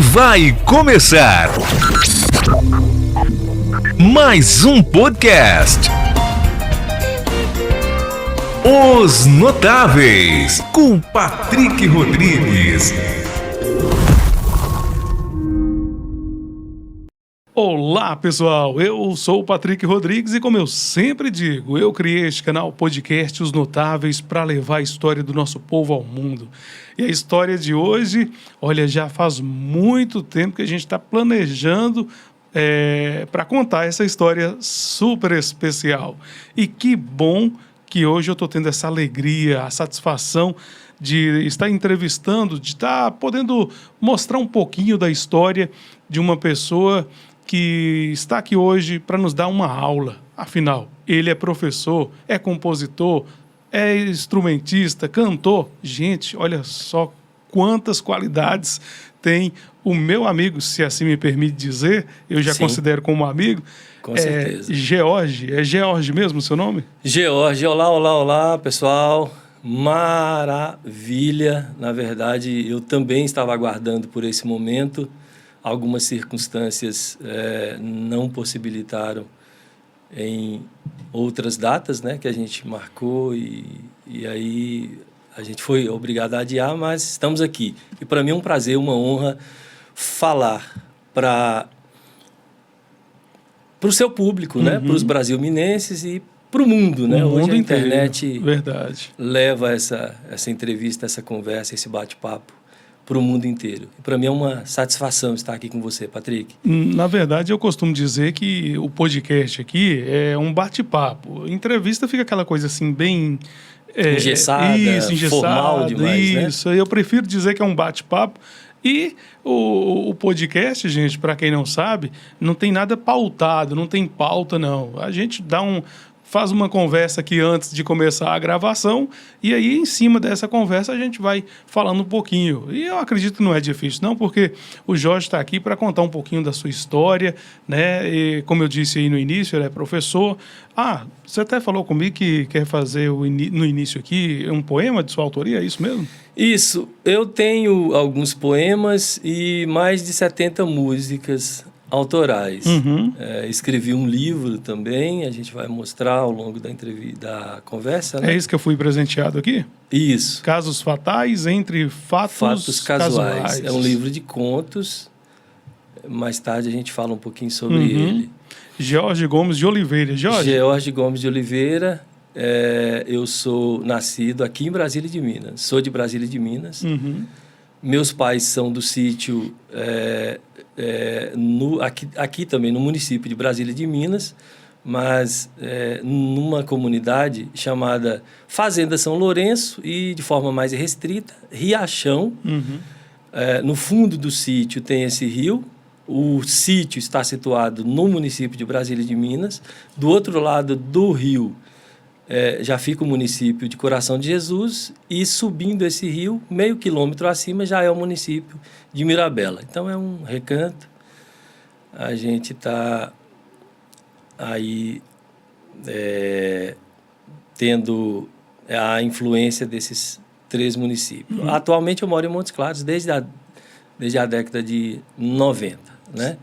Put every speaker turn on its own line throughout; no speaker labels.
Vai começar mais um podcast. Os Notáveis, com Patrick Rodrigues.
Olá, pessoal, eu sou o Patrick Rodrigues e, como eu sempre digo, eu criei este canal podcast Os Notáveis para levar a história do nosso povo ao mundo. E a história de hoje, olha, já faz muito tempo que a gente está planejando para contar essa história super especial. E que bom que hoje eu estou tendo essa alegria, a satisfação de estar entrevistando, de estar podendo mostrar um pouquinho da história de uma pessoa que está aqui hoje para nos dar uma aula. Afinal, ele é professor, é compositor, é instrumentista, cantor. Gente, olha só quantas qualidades tem o meu amigo, se assim me permite dizer, eu já considero como amigo.
Com certeza.
George, é George mesmo o seu nome?
George, olá, pessoal. Maravilha. Na verdade, eu também estava aguardando por esse momento. Algumas circunstâncias não possibilitaram em outras datas, né, que a gente marcou e aí a gente foi obrigado a adiar, mas estamos aqui. E para mim é um prazer, uma honra falar para o seu público, né, para os brasilminenses e para o mundo, né? Hoje a internet leva essa entrevista, essa conversa, esse bate-papo para o mundo inteiro. Para mim é uma satisfação estar aqui com você, Patrick.
Na verdade, eu costumo dizer que o podcast aqui é um bate-papo. Entrevista fica aquela coisa assim, bem...
engessada, formal demais, né?
Isso, eu prefiro dizer que é um bate-papo. E o podcast, gente, para quem não sabe, não tem nada pautado, não tem pauta, não. A gente faz uma conversa aqui antes de começar a gravação e aí, em cima dessa conversa, a gente vai falando um pouquinho. E eu acredito que não é difícil, não, porque o Jorge está aqui para contar um pouquinho da sua história, né? E, como eu disse aí no início, ele é professor. Você até falou comigo que quer fazer no início aqui um poema de sua autoria, é isso mesmo?
Isso. Eu tenho alguns poemas e mais de 70 músicas autorais. Escrevi um livro também, a gente vai mostrar ao longo da conversa, né?
É isso que eu fui presenteado aqui?
Isso.
Casos Fatais entre Fatos Casuais.
É um livro de contos. Mais tarde a gente fala um pouquinho sobre ele.
George Gomes de Oliveira.
George Gomes de Oliveira. Eu sou nascido aqui em Brasília de Minas. Sou de Brasília de Minas. Meus pais são do sítio aqui também, no município de Brasília de Minas, mas numa comunidade chamada Fazenda São Lourenço e, de forma mais restrita, Riachão. No fundo do sítio tem esse rio. O sítio está situado no município de Brasília de Minas. Do outro lado do rio já fica o município de Coração de Jesus e, subindo esse rio, meio quilômetro acima, já é o município de Mirabela. Então, é um recanto. A gente está aí tendo a influência desses 3 municípios. Atualmente, eu moro em Montes Claros desde a década de 90. Né?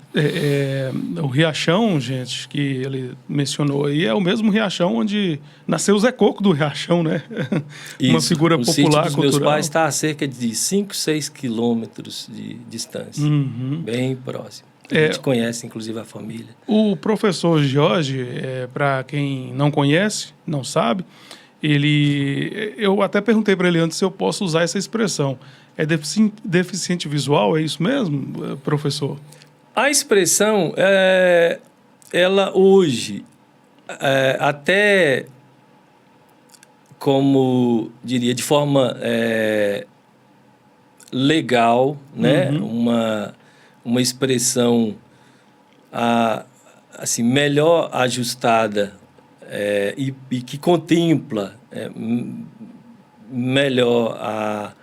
O Riachão, gente, que ele mencionou aí, é o mesmo Riachão onde nasceu o Zé Coco do Riachão, né? Uma figura popular, cultural. O sítio dos
meus pais está a cerca de 5, 6 quilômetros de distância, bem próximo. A gente conhece, inclusive, a família.
O professor Jorge, para quem não conhece, não sabe, eu até perguntei para ele antes se eu posso usar essa expressão. É deficiente visual, é isso mesmo, professor?
A expressão, ela hoje, até como, diria, de forma legal, né? Uma expressão assim, melhor ajustada e que contempla melhor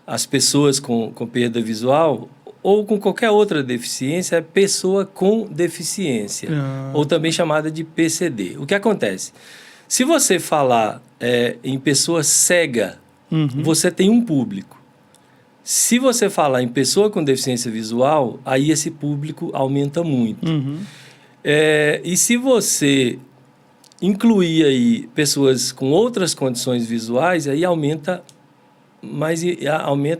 as pessoas com perda visual ou com qualquer outra deficiência, é pessoa com deficiência, ou também chamada de PCD. O que acontece? Se você falar em pessoa cega, você tem um público. Se você falar em pessoa com deficiência visual, aí esse público aumenta muito. E se você incluir aí pessoas com outras condições visuais, aí aumenta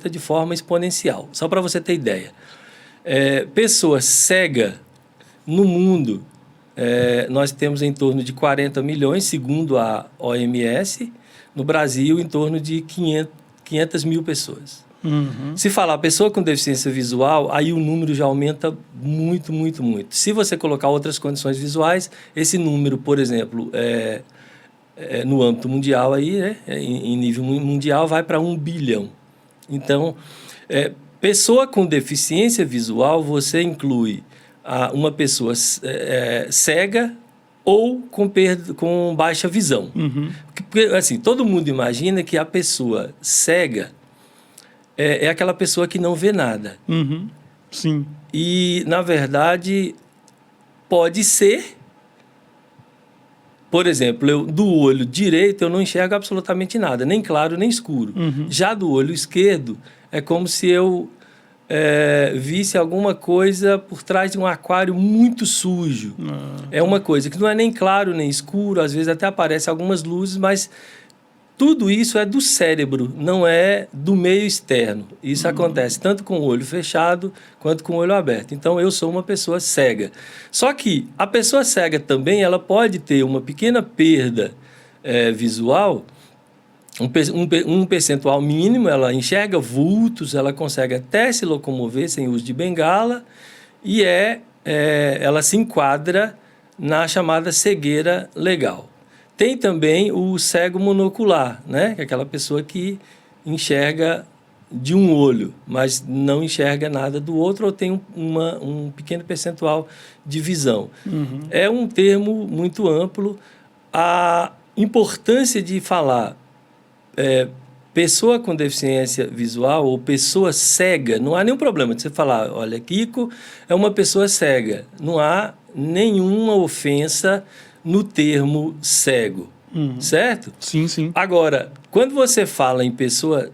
de forma exponencial. Só para você ter ideia. Pessoa cega no mundo, nós temos em torno de 40 milhões, segundo a OMS. No Brasil, em torno de 500 mil pessoas. Se falar pessoa com deficiência visual, aí o número já aumenta muito, muito, muito. Se você colocar outras condições visuais, esse número, por exemplo, no âmbito mundial, aí, né, em nível mundial, vai para 1 bilhão. Então, pessoa com deficiência visual, você inclui uma pessoa cega ou com baixa visão. Porque, assim, todo mundo imagina que a pessoa cega é aquela pessoa que não vê nada.
Sim.
E, na verdade, pode ser... Por exemplo, do olho direito eu não enxergo absolutamente nada, nem claro nem escuro. Já do olho esquerdo, é como se eu visse alguma coisa por trás de um aquário muito sujo. É uma coisa que não é nem claro nem escuro, às vezes até aparecem algumas luzes, mas tudo isso é do cérebro, não é do meio externo. Isso acontece tanto com o olho fechado quanto com o olho aberto. Então, eu sou uma pessoa cega. Só que a pessoa cega também ela pode ter uma pequena perda visual, um percentual mínimo, ela enxerga vultos, ela consegue até se locomover sem uso de bengala e ela se enquadra na chamada cegueira legal. Tem também o cego monocular, né? Que é aquela pessoa que enxerga de um olho, mas não enxerga nada do outro ou tem um pequeno percentual de visão. É um termo muito amplo. A importância de falar pessoa com deficiência visual ou pessoa cega, não há nenhum problema de você falar, olha, Kiko é uma pessoa cega. Não há nenhuma ofensa no termo cego, certo?
Sim, sim.
Agora, quando você fala em pessoa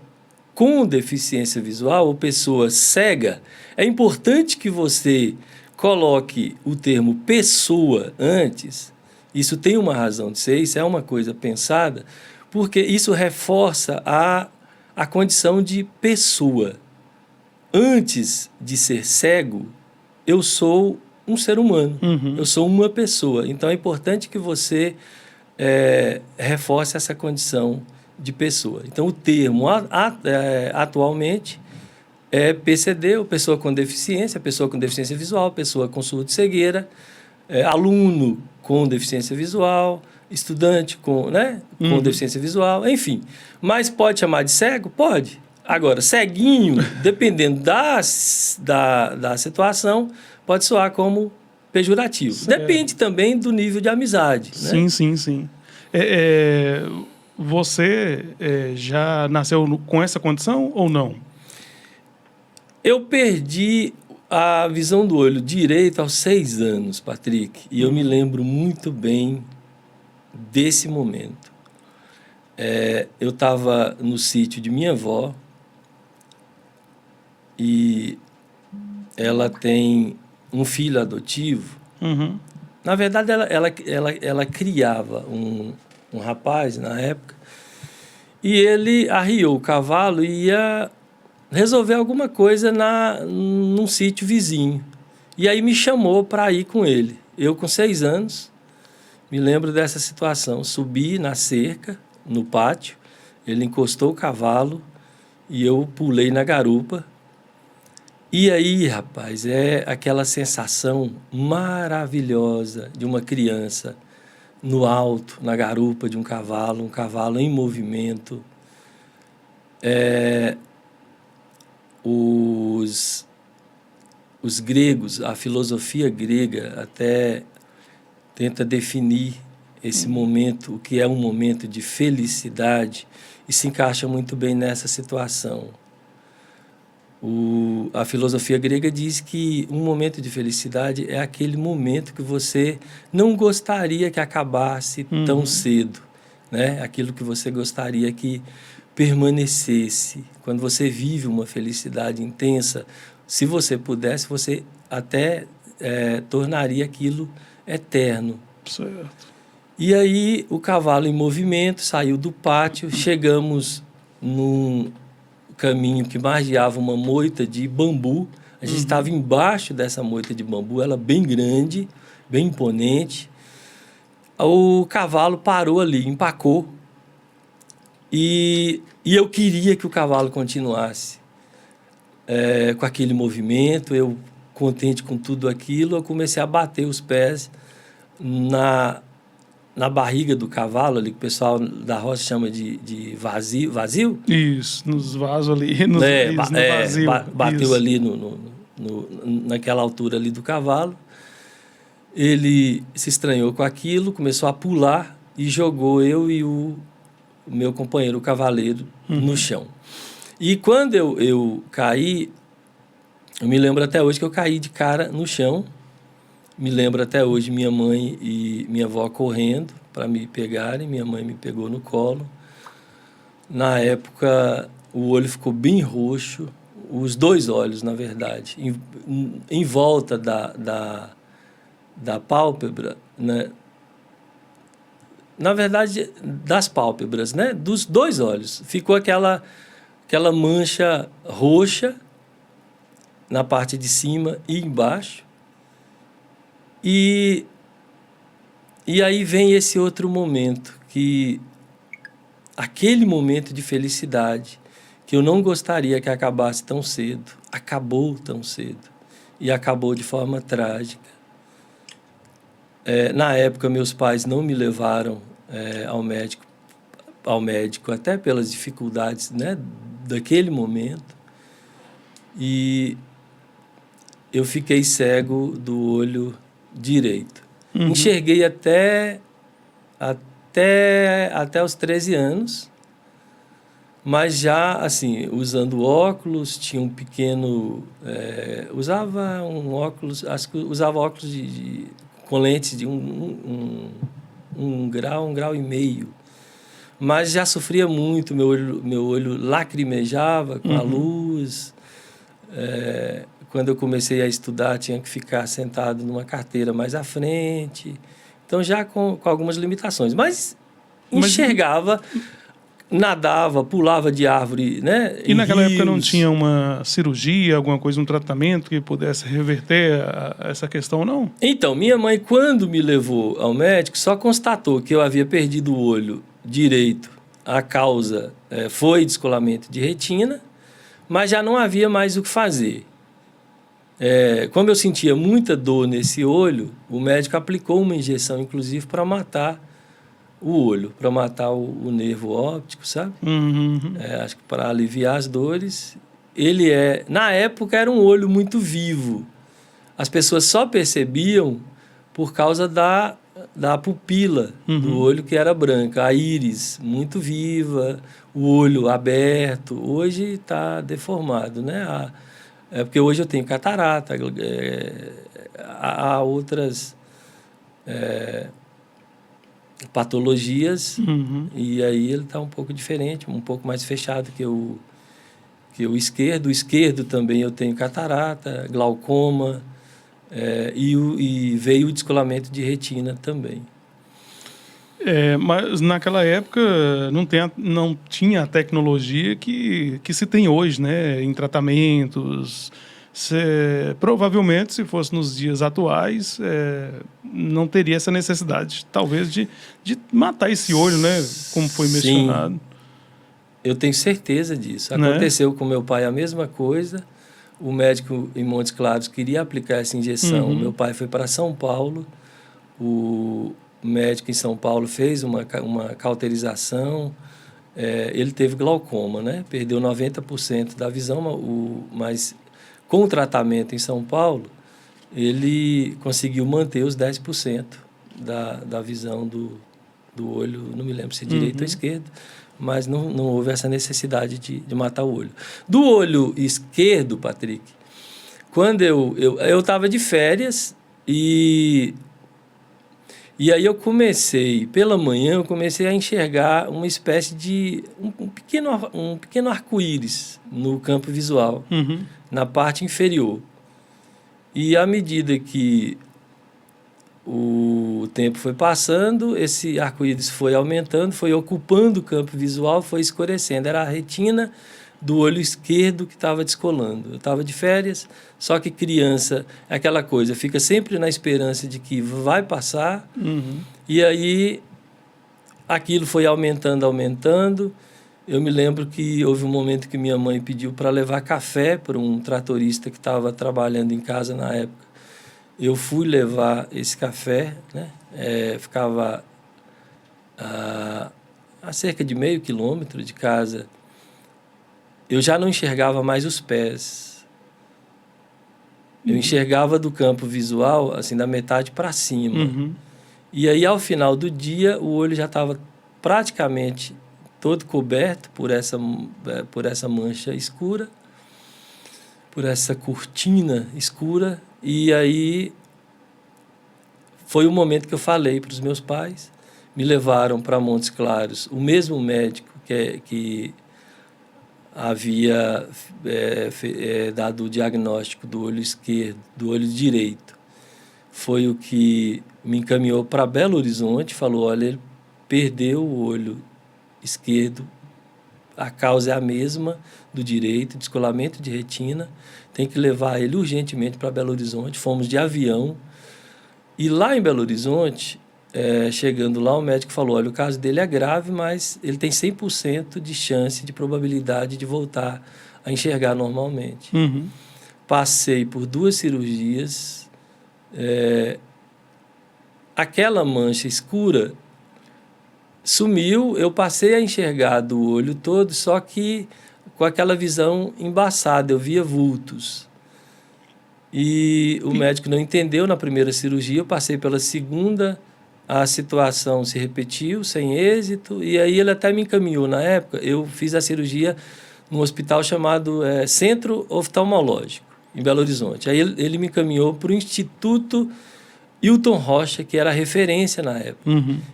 com deficiência visual ou pessoa cega, é importante que você coloque o termo pessoa antes. Isso tem uma razão de ser, isso é uma coisa pensada, porque isso reforça a condição de pessoa. Antes de ser cego, eu sou um ser humano, eu sou uma pessoa. Então, é importante que você reforce essa condição de pessoa. Então, o termo atualmente é PCD, ou pessoa com deficiência visual, pessoa com surdo e cegueira, aluno com deficiência visual, estudante com deficiência visual, enfim. Mas pode chamar de cego? Pode. Agora, ceguinho, dependendo da situação, pode soar como pejorativo.
Certo.
Depende também do nível de amizade.
Sim,
né?
sim. Você já nasceu com essa condição ou não?
Eu perdi a visão do olho direito aos 6 anos, Patrick, e eu me lembro muito bem desse momento. Eu estava no sítio de minha avó e ela tem um filho adotivo. Na verdade, ela criava um rapaz na época e ele arriou o cavalo e ia resolver alguma coisa num sítio vizinho. E aí me chamou para ir com ele. Eu, com 6 anos, me lembro dessa situação. Subi na cerca, no pátio, ele encostou o cavalo e eu pulei na garupa. E aí, rapaz, é aquela sensação maravilhosa de uma criança no alto, na garupa de um cavalo em movimento. Os gregos, a filosofia grega até tenta definir esse momento, o que é um momento de felicidade, e se encaixa muito bem nessa situação. A filosofia grega diz que um momento de felicidade é aquele momento que você não gostaria que acabasse tão cedo, né? Aquilo que você gostaria que permanecesse, quando você vive uma felicidade intensa, se você pudesse, você até tornaria aquilo eterno.
Certo.
E aí o cavalo em movimento saiu do pátio, chegamos num caminho que margeava uma moita de bambu. A gente estava embaixo dessa moita de bambu, ela bem grande, bem imponente. O cavalo parou ali, empacou. E eu queria que o cavalo continuasse com aquele movimento. Eu, contente com tudo aquilo, eu comecei a bater os pés na barriga do cavalo, ali, que o pessoal da roça chama de vazio. Vazio?
Isso, nos vasos ali, no vazio.
Bateu
Isso.
ali naquela altura ali do cavalo. Ele se estranhou com aquilo, começou a pular e jogou eu e o meu companheiro, o cavaleiro, no chão. E quando eu caí, eu me lembro até hoje que eu caí de cara no chão. Me lembro até hoje minha mãe e minha avó correndo para me pegarem. Minha mãe me pegou no colo. Na época, o olho ficou bem roxo, os dois olhos, na verdade, em volta da pálpebra, né? Na verdade, das pálpebras, né? Dos dois olhos. Ficou aquela mancha roxa na parte de cima e embaixo. E aí vem esse outro momento, que aquele momento de felicidade que eu não gostaria que acabasse tão cedo, acabou tão cedo e acabou de forma trágica. Na época, meus pais não me levaram ao médico, até pelas dificuldades, né, daquele momento. E eu fiquei cego do olho direito. Enxerguei até os 13 anos, mas já, assim, usando óculos, tinha um pequeno... usava um óculos, acho que usava óculos com lentes de um grau e meio. Mas já sofria muito, meu olho lacrimejava com a luz. Quando eu comecei a estudar, tinha que ficar sentado numa carteira mais à frente. Então, já com algumas limitações. Mas enxergava, nadava, pulava de árvore, né?
E naquela época não tinha uma cirurgia, alguma coisa, um tratamento que pudesse reverter essa questão, não?
Então, minha mãe, quando me levou ao médico, só constatou que eu havia perdido o olho direito. A causa foi descolamento de retina, mas já não havia mais o que fazer. Como eu sentia muita dor nesse olho, o médico aplicou uma injeção, inclusive, para matar o olho, para matar o nervo óptico, sabe? Acho que para aliviar as dores. Na época, era um olho muito vivo. As pessoas só percebiam por causa da pupila do olho, que era branca, a íris muito viva, o olho aberto. Hoje está deformado, né? Porque hoje eu tenho catarata, há outras patologias, e aí ele está um pouco diferente, um pouco mais fechado que o esquerdo. O esquerdo também eu tenho catarata, glaucoma, e veio o descolamento de retina também.
Mas naquela época não tinha a tecnologia que se tem hoje, né? Em tratamentos. Provavelmente, se fosse nos dias atuais, não teria essa necessidade, talvez, de matar esse olho, né? Como foi mencionado.
Sim, eu tenho certeza disso.
Né?
Aconteceu com meu pai a mesma coisa. O médico em Montes Claros queria aplicar essa injeção. Meu pai foi para São Paulo. O médico em São Paulo fez uma cauterização. Ele teve glaucoma, né? Perdeu 90% da visão, mas com o tratamento em São Paulo, ele conseguiu manter os 10% da visão do olho, não me lembro se direito ou esquerdo, mas não houve essa necessidade de matar o olho. Do olho esquerdo, Patrick, quando eu estava de férias e E aí pela manhã, eu comecei a enxergar uma espécie de um pequeno arco-íris no campo visual, na parte inferior. E à medida que o tempo foi passando, esse arco-íris foi aumentando, foi ocupando o campo visual, foi escurecendo. Era a retina do olho esquerdo que estava descolando. Eu estava de férias, só que criança é aquela coisa, fica sempre na esperança de que vai passar, e aí aquilo foi aumentando. Eu me lembro que houve um momento que minha mãe pediu para levar café para um tratorista que estava trabalhando em casa na época. Eu fui levar esse café, né? Ficava a cerca de meio quilômetro de casa. Eu já não enxergava mais os pés. Eu enxergava do campo visual, assim, da metade para cima. E aí, ao final do dia, o olho já estava praticamente todo coberto por essa mancha escura, por essa cortina escura. E aí foi o momento que eu falei para os meus pais. Me levaram para Montes Claros. O mesmo médico que havia dado o diagnóstico do olho esquerdo, do olho direito, foi o que me encaminhou para Belo Horizonte. Falou, olha, ele perdeu o olho esquerdo, a causa é a mesma do direito, descolamento de retina, tem que levar ele urgentemente para Belo Horizonte. Fomos de avião, e lá em Belo Horizonte, chegando lá, o médico falou, olha, o caso dele é grave, mas ele tem 100% de chance, de probabilidade de voltar a enxergar normalmente. Passei por 2 cirurgias, aquela mancha escura sumiu, eu passei a enxergar do olho todo, só que com aquela visão embaçada, eu via vultos. E o médico não entendeu na primeira cirurgia, eu passei pela segunda, a situação se repetiu, sem êxito, e aí ele até me encaminhou. Na época, eu fiz a cirurgia num hospital chamado Centro Oftalmológico, em Belo Horizonte. Aí ele me encaminhou para o Instituto Hilton Rocha, que era a referência na época.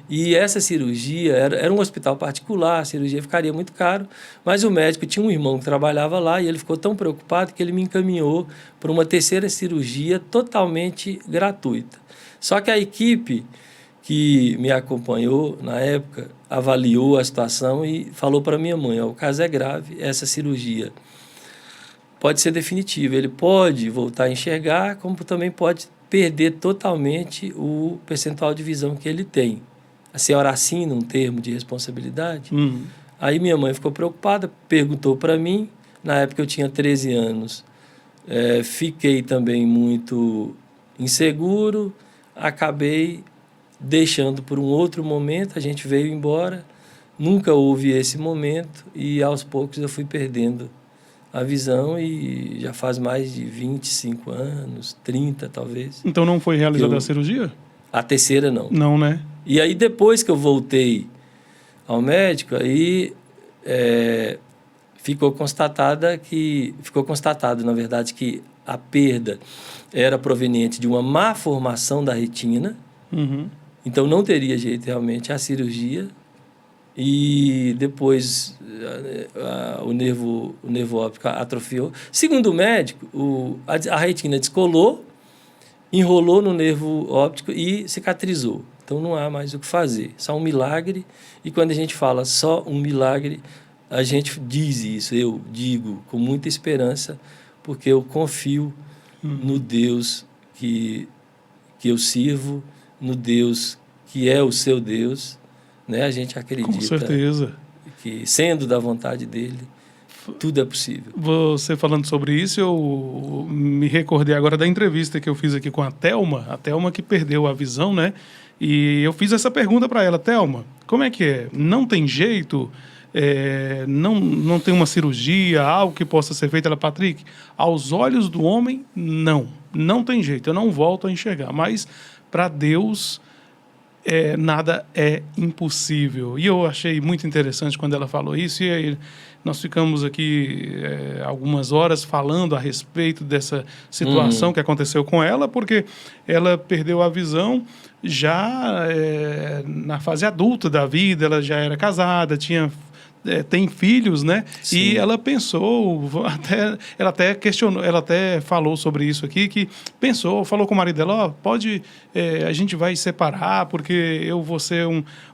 E essa cirurgia era um hospital particular, a cirurgia ficaria muito caro, mas o médico tinha um irmão que trabalhava lá e ele ficou tão preocupado que ele me encaminhou para uma terceira cirurgia totalmente gratuita. Só que a equipe que me acompanhou na época avaliou a situação e falou para minha mãe, o caso é grave, essa cirurgia pode ser definitiva, ele pode voltar a enxergar, como também pode perder totalmente o percentual de visão que ele tem. A senhora assina um termo de responsabilidade? Aí minha mãe ficou preocupada, perguntou para mim, na época eu tinha 13 anos, fiquei também muito inseguro, acabei deixando por um outro momento, a gente veio embora, nunca houve esse momento e aos poucos eu fui perdendo a visão e já faz mais de 25 anos, 30 talvez.
Então não foi realizada a cirurgia?
A terceira não.
Não, né?
E aí depois que eu voltei ao médico, aí ficou constatado, na verdade, que a perda era proveniente de uma má formação da retina, então não teria jeito realmente a cirurgia. E depois o nervo óptico atrofiou. Segundo o médico, a retina descolou, enrolou no nervo óptico e cicatrizou. Então não há mais o que fazer, só um milagre. E quando a gente fala só um milagre, a gente diz isso, eu digo com muita esperança, porque eu confio no Deus que eu sirvo, no Deus que é o seu Deus. Né? A gente acredita,
com certeza,
que sendo da vontade dele, tudo é possível.
Você falando sobre isso, eu me recordei agora da entrevista que eu fiz aqui com a Thelma que perdeu a visão, né? E eu fiz essa pergunta para ela, Thelma, como é que é? Não tem jeito? Não tem uma cirurgia, algo que possa ser feito? Ela, Patrick, aos olhos do homem, não tem jeito, eu não volto a enxergar, mas para Deus nada é impossível. E eu achei muito interessante quando ela falou isso, e aí, Nós ficamos aqui algumas horas falando a respeito dessa situação que aconteceu com ela, porque ela perdeu a visão já na fase adulta da vida. Ela já era casada, tem filhos, né?
Sim.
E ela pensou, ela até questionou, ela até falou sobre isso aqui, que falou com o marido dela, a gente vai separar porque eu vou ser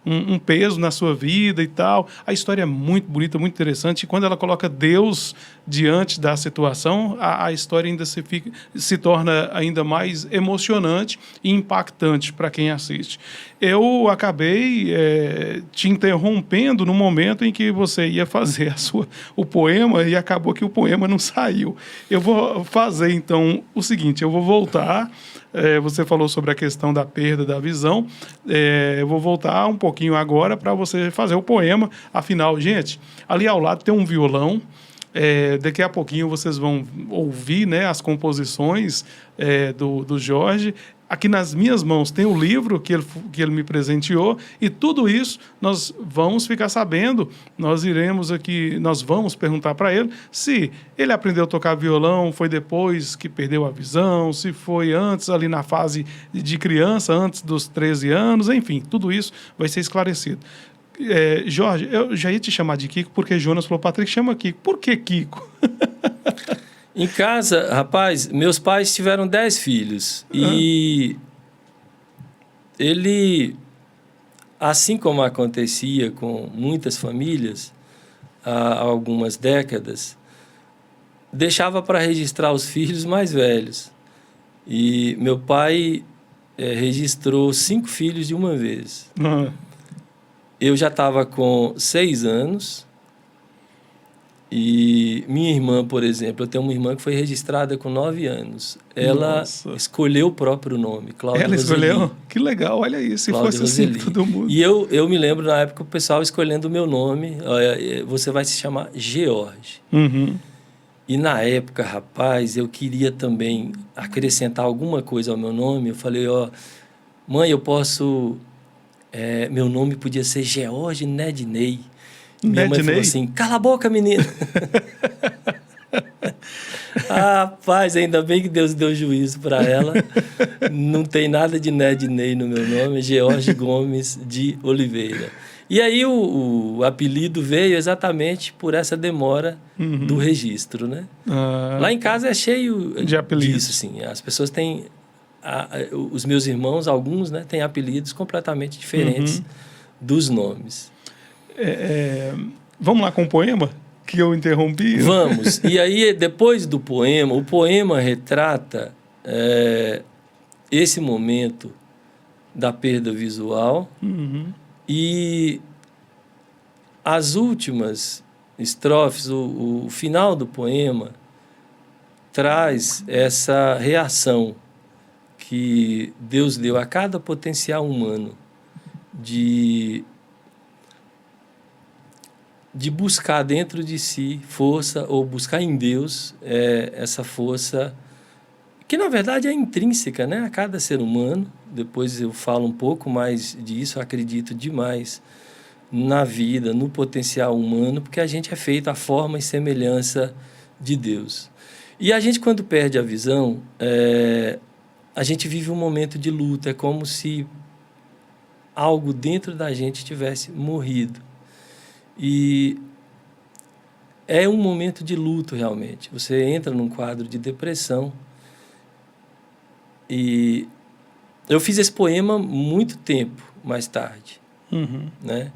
um peso na sua vida e tal. A história é muito bonita, muito interessante, e quando ela coloca Deus diante da situação, a história ainda se torna ainda mais emocionante e impactante para quem assiste. Eu acabei te interrompendo no momento em que você ia fazer o poema e acabou que o poema não saiu. Eu vou fazer, então, o seguinte, eu vou voltar. Você falou sobre a questão da perda da visão. Eu vou voltar um pouquinho agora para você fazer o poema. Afinal, gente, ali ao lado tem um violão. Daqui a pouquinho vocês vão ouvir, né, as composições do Jorge. Aqui nas minhas mãos tem o livro que ele me presenteou, e tudo isso nós vamos ficar sabendo. Nós vamos perguntar para ele se ele aprendeu a tocar violão, foi depois que perdeu a visão, se foi antes, ali na fase de criança, antes dos 13 anos, enfim, tudo isso vai ser esclarecido. Jorge, eu já ia te chamar de Kiko, porque Jonas falou, Patrick, chama Kiko. Por que Kiko?
Em casa, rapaz, meus pais tiveram 10 filhos. E ele, assim como acontecia com muitas famílias há algumas décadas, deixava para registrar os filhos mais velhos. E meu pai registrou 5 filhos de uma vez. Eu já estava com 6 anos. E minha irmã, por exemplo, eu tenho uma irmã que foi registrada com 9 anos. Ela escolheu o próprio nome, Cláudia Roseli. Ela escolheu?
Que legal, olha isso, se fosse assim todo mundo.
E eu me lembro, na época, o pessoal escolhendo o meu nome. Você vai se chamar George.
Uhum.
E na época, rapaz, eu queria também acrescentar alguma coisa ao meu nome. Eu falei, mãe, eu posso... meu nome podia ser George Nedney. Minha mãe falou assim, cala a boca, menina. Rapaz, ainda bem que Deus deu juízo para ela. Não tem nada de Nedney no meu nome, é George Gomes de Oliveira. E aí o apelido veio exatamente por essa demora do registro, né? Lá em casa é cheio de apelidos. Disso, assim. As pessoas têm... os meus irmãos, alguns, né, têm apelidos completamente diferentes dos nomes.
Vamos lá com o poema que eu interrompi?
Vamos. E aí, depois do poema, o poema retrata esse momento da perda visual e as últimas estrofes, o final do poema, traz essa reação que Deus deu a cada potencial humano de buscar dentro de si força, ou buscar em Deus essa força que, na verdade, é intrínseca, né, a cada ser humano. Depois eu falo um pouco mais disso, eu acredito demais na vida, no potencial humano, porque a gente é feito à forma e semelhança de Deus. E a gente, quando perde a visão, a gente vive um momento de luta, é como se algo dentro da gente tivesse morrido. E é um momento de luto, realmente. Você entra num quadro de depressão. E eu fiz esse poema muito tempo mais tarde, né?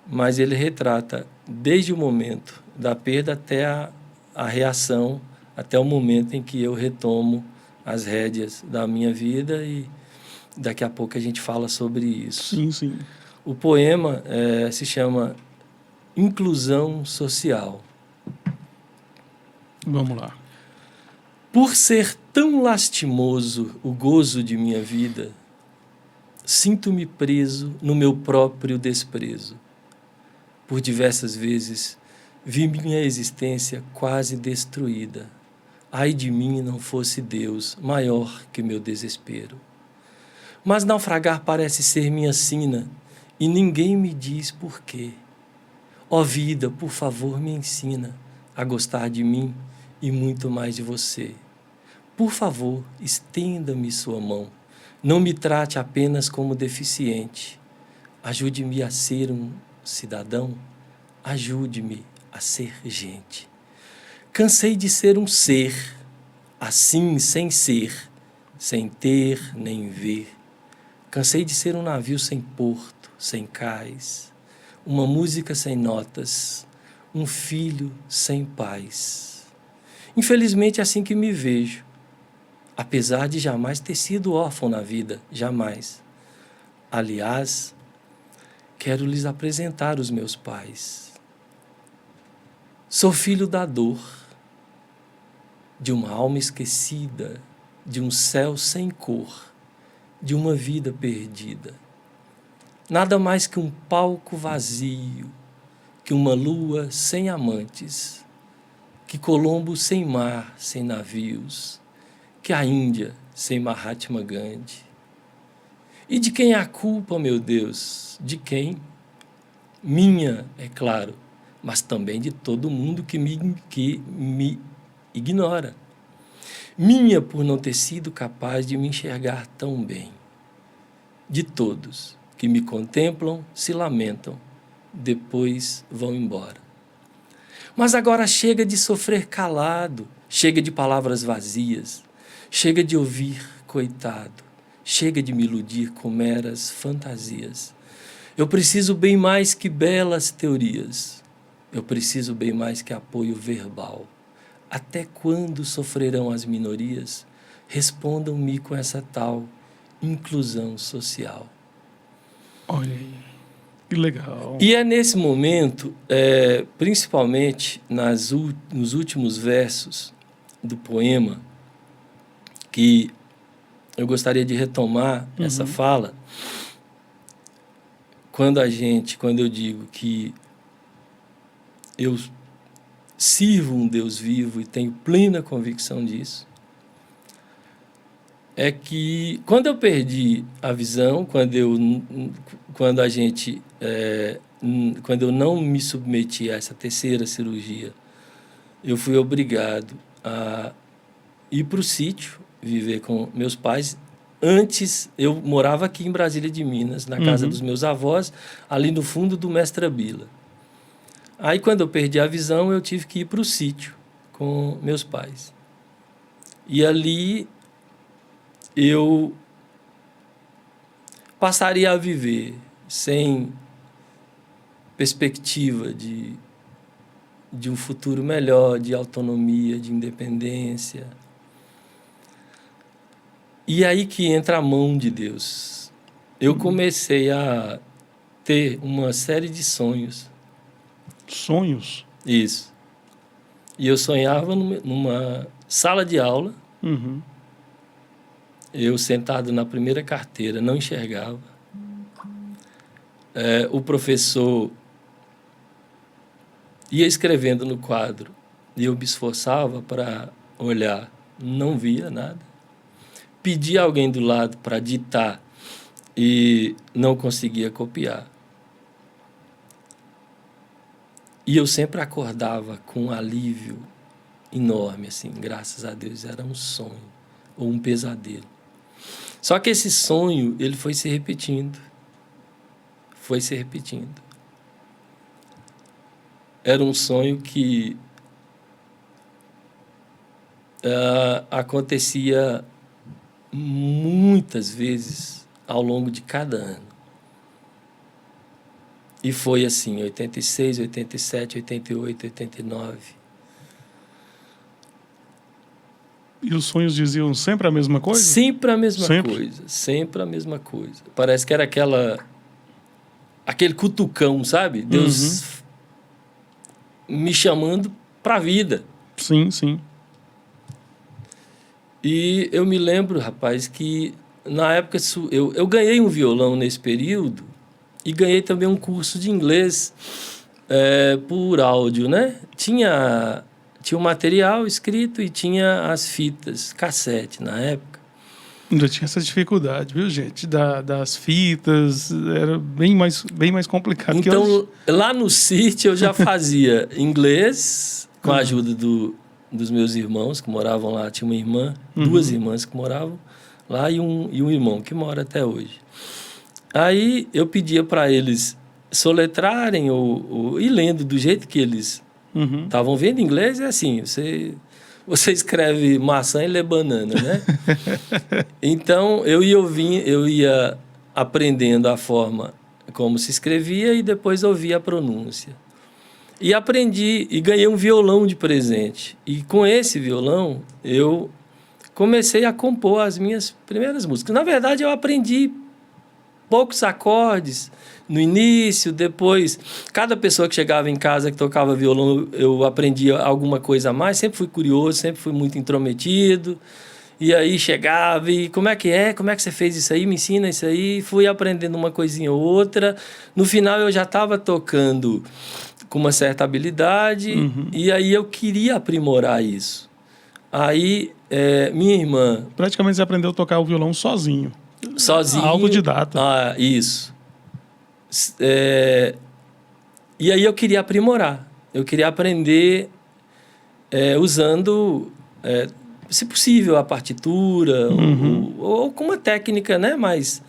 Mas ele retrata desde o momento da perda até a reação, até o momento em que eu retomo as rédeas da minha vida, e daqui a pouco a gente fala sobre isso.
Sim, sim.
O poema se chama Inclusão Social.
Vamos lá.
Por ser tão lastimoso o gozo de minha vida, sinto-me preso no meu próprio desprezo. Por diversas vezes vi minha existência quase destruída. Ai de mim não fosse Deus maior que meu desespero. Mas naufragar parece ser minha sina, e ninguém me diz por quê. Ó vida, por favor, me ensina a gostar de mim e muito mais de você. Por favor, estenda-me sua mão. Não me trate apenas como deficiente. Ajude-me a ser um cidadão. Ajude-me a ser gente. Cansei de ser um ser, assim sem ser, sem ter nem ver. Cansei de ser um navio sem porto, sem cais, uma música sem notas, um filho sem paz. Infelizmente é assim que me vejo, apesar de jamais ter sido órfão na vida, jamais. Aliás, quero lhes apresentar os meus pais. Sou filho da dor, de uma alma esquecida, de um céu sem cor, de uma vida perdida. Nada mais que um palco vazio, que uma lua sem amantes, que Colombo sem mar, sem navios, que a Índia sem Mahatma Gandhi. E de quem é a culpa, meu Deus? De quem? Minha, é claro, mas também de todo mundo que me ignora. Minha por não ter sido capaz de me enxergar tão bem. De todos que me contemplam, se lamentam, depois vão embora. Mas agora chega de sofrer calado, chega de palavras vazias, chega de ouvir coitado, chega de me iludir com meras fantasias. Eu preciso bem mais que belas teorias, eu preciso bem mais que apoio verbal. Até quando sofrerão as minorias? Respondam-me com essa tal inclusão social.
Olha aí, que legal.
E é nesse momento, principalmente nos últimos versos do poema, que eu gostaria de retomar essa fala, quando eu digo que eu sirvo um Deus vivo e tenho plena convicção disso, é que quando eu perdi a visão, quando eu não me submeti a essa terceira cirurgia, eu fui obrigado a ir para o sítio, viver com meus pais. Antes, eu morava aqui em Brasília de Minas, na casa dos meus avós, ali no fundo do Mestre Abila. Aí, quando eu perdi a visão, eu tive que ir para o sítio com meus pais. E ali eu passaria a viver sem perspectiva de um futuro melhor, de autonomia, de independência. E aí que entra a mão de Deus. Eu comecei a ter uma série de sonhos.
Sonhos?
Isso. E eu sonhava numa sala de aula, eu sentado na primeira carteira, não enxergava. O professor ia escrevendo no quadro e eu me esforçava para olhar, não via nada. Pedia alguém do lado para ditar e não conseguia copiar. E eu sempre acordava com um alívio enorme, assim, graças a Deus, era um sonho ou um pesadelo. Só que esse sonho, ele foi se repetindo. Era um sonho que acontecia muitas vezes ao longo de cada ano. E foi assim, 86, 87, 88, 89.
E os sonhos diziam sempre a mesma coisa?
Sempre a mesma
Sempre?
coisa, sempre a mesma coisa. Parece que era aquele cutucão, sabe? Deus me chamando para a vida.
Sim, sim.
E eu me lembro, rapaz, que na época eu ganhei um violão nesse período e ganhei também um curso de inglês por áudio, né? Tinha o material escrito e tinha as fitas, cassete na época.
Ainda tinha essa dificuldade, viu, gente? Das fitas, era bem mais complicado que
Então,
hoje.
lá no sítio eu já fazia inglês, com a ajuda dos meus irmãos que moravam lá. Tinha uma irmã, duas irmãs que moravam lá e um irmão que mora até hoje. Aí eu pedia para eles soletrarem ou ir lendo do jeito que eles estavam vendo. Inglês é assim, você escreve maçã e lê banana, né? Então, eu ia aprendendo a forma como se escrevia e depois ouvia a pronúncia. E aprendi e ganhei um violão de presente. E com esse violão, eu comecei a compor as minhas primeiras músicas. Na verdade, eu aprendi poucos acordes no início, depois, cada pessoa que chegava em casa que tocava violão, eu aprendia alguma coisa a mais, sempre fui curioso, sempre fui muito intrometido, e aí chegava e como é que você fez isso aí, me ensina isso aí, fui aprendendo uma coisinha ou outra, no final eu já estava tocando com uma certa habilidade, e aí eu queria aprimorar isso. Aí, minha irmã...
Praticamente você aprendeu a tocar o violão sozinho. Autodidata.
Isso. E aí eu queria aprimorar. Eu queria aprender usando, se possível, a partitura ou com uma técnica, né, mais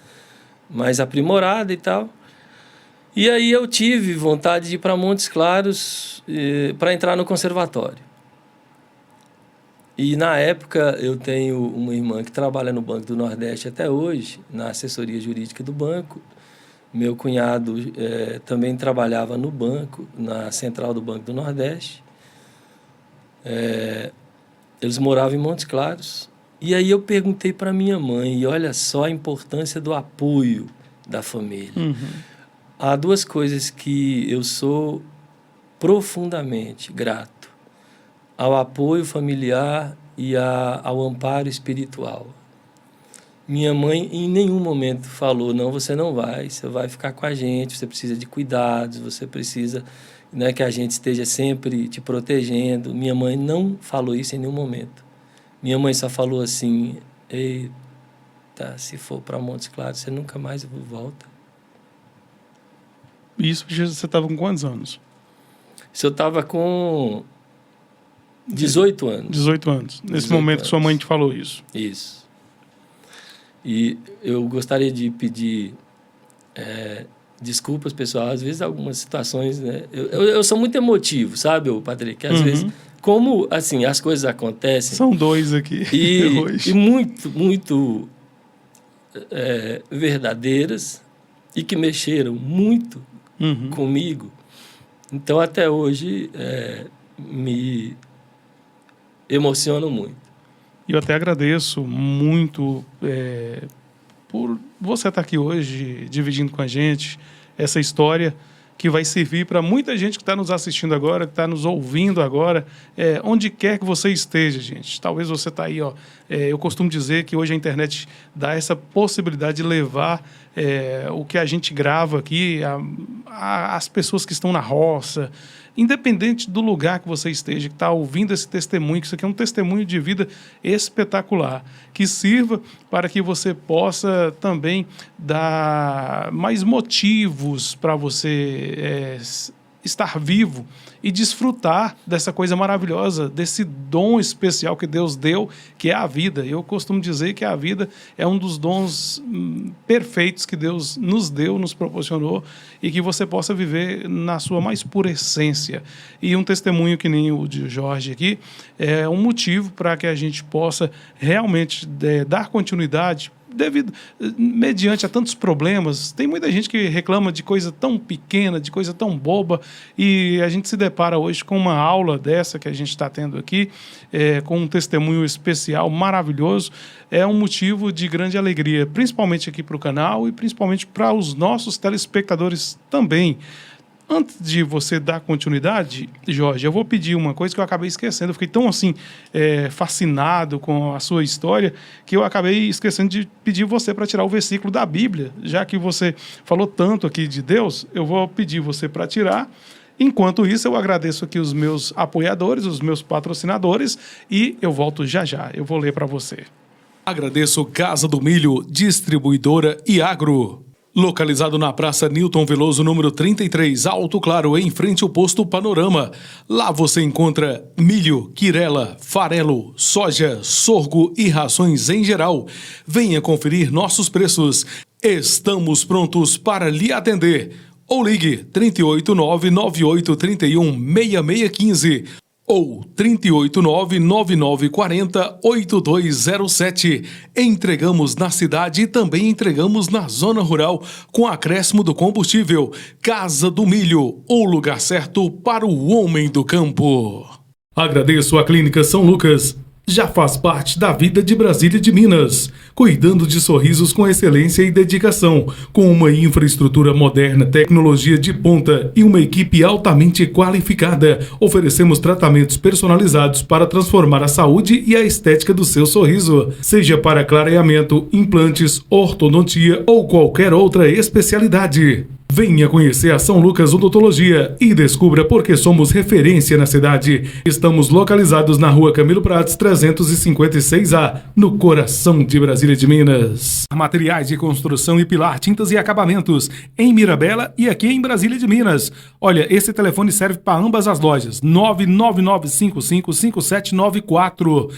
aprimorada e tal. E aí eu tive vontade de ir para Montes Claros para entrar no conservatório. E na época eu tenho uma irmã que trabalha no Banco do Nordeste até hoje, na assessoria jurídica do banco. Meu cunhado também trabalhava no banco, na central do Banco do Nordeste. Eles moravam em Montes Claros. E aí eu perguntei para minha mãe, e olha só a importância do apoio da família. Há duas coisas que eu sou profundamente grato. Ao apoio familiar e ao amparo espiritual. Minha mãe em nenhum momento falou, não, você não vai, você vai ficar com a gente, você precisa de cuidados, você precisa, né, que a gente esteja sempre te protegendo. Minha mãe não falou isso em nenhum momento. Minha mãe só falou assim, eita, se for para Montes Claros, você nunca mais volta.
Isso você estava com quantos anos?
Isso eu estava com 18 anos.
18 anos. Nesse momento que sua mãe te falou isso.
Isso. E eu gostaria de pedir desculpas, pessoal. Às vezes, algumas situações, né? Eu sou muito emotivo, sabe, Patrick? Às vezes, como, assim, as coisas acontecem...
São dois aqui hoje.
E muito verdadeiras e que mexeram muito comigo. Então, até hoje, me emocionam muito.
Eu até agradeço muito por você estar aqui hoje dividindo com a gente essa história que vai servir para muita gente que está nos assistindo agora, que está nos ouvindo agora, onde quer que você esteja, gente. Talvez você está aí, ó. Eu costumo dizer que hoje a internet dá essa possibilidade de levar o que a gente grava aqui às pessoas que estão na roça, independente do lugar que você esteja, que está ouvindo esse testemunho, que isso aqui é um testemunho de vida espetacular, que sirva para que você possa também dar mais motivos para você estar vivo e desfrutar dessa coisa maravilhosa, desse dom especial que Deus deu, que é a vida. Eu costumo dizer que a vida é um dos dons perfeitos que Deus nos deu, nos proporcionou, e que você possa viver na sua mais pura essência. E um testemunho que nem o de Jorge aqui é um motivo para que a gente possa realmente dar continuidade mediante a tantos problemas. Tem muita gente que reclama de coisa tão pequena, de coisa tão boba, e a gente se depara hoje com uma aula dessa que a gente está tendo aqui, com um testemunho especial, maravilhoso. É um motivo de grande alegria, principalmente aqui para o canal e principalmente para os nossos telespectadores também. Antes de você dar continuidade, Jorge, eu vou pedir uma coisa que eu acabei esquecendo. Eu fiquei tão assim, fascinado com a sua história, que eu acabei esquecendo de pedir você para tirar o versículo da Bíblia. Já que você falou tanto aqui de Deus, eu vou pedir você para tirar. Enquanto isso, eu agradeço aqui os meus apoiadores, os meus patrocinadores, e eu volto já já. Eu vou ler para você. Agradeço Casa do Milho, distribuidora e agro. Localizado na Praça Newton Veloso, número 33, Alto Claro, em frente ao posto Panorama. Lá você encontra milho, quirela, farelo, soja, sorgo e rações em geral. Venha conferir nossos preços. Estamos prontos para lhe atender. Ou ligue 389-9831-6615 ou 389-9940-8207. Entregamos na cidade e também entregamos na zona rural com acréscimo do combustível. Casa do Milho, o lugar certo para o homem do campo. Agradeço a Clínica São Lucas. Já faz parte da vida de Brasília de Minas, cuidando de sorrisos com excelência e dedicação, com uma infraestrutura moderna, tecnologia de ponta e uma equipe altamente qualificada. Oferecemos tratamentos personalizados para transformar a saúde e a estética do seu sorriso, seja para clareamento, implantes, ortodontia ou qualquer outra especialidade. Venha conhecer a São Lucas Odontologia e descubra por que somos referência na cidade. Estamos localizados na Rua Camilo Prates, 356A, no coração de Brasília de Minas. Materiais de construção e pilar, tintas e acabamentos, em Mirabela e aqui em Brasília de Minas. Olha, esse telefone serve para ambas as lojas, 999555794.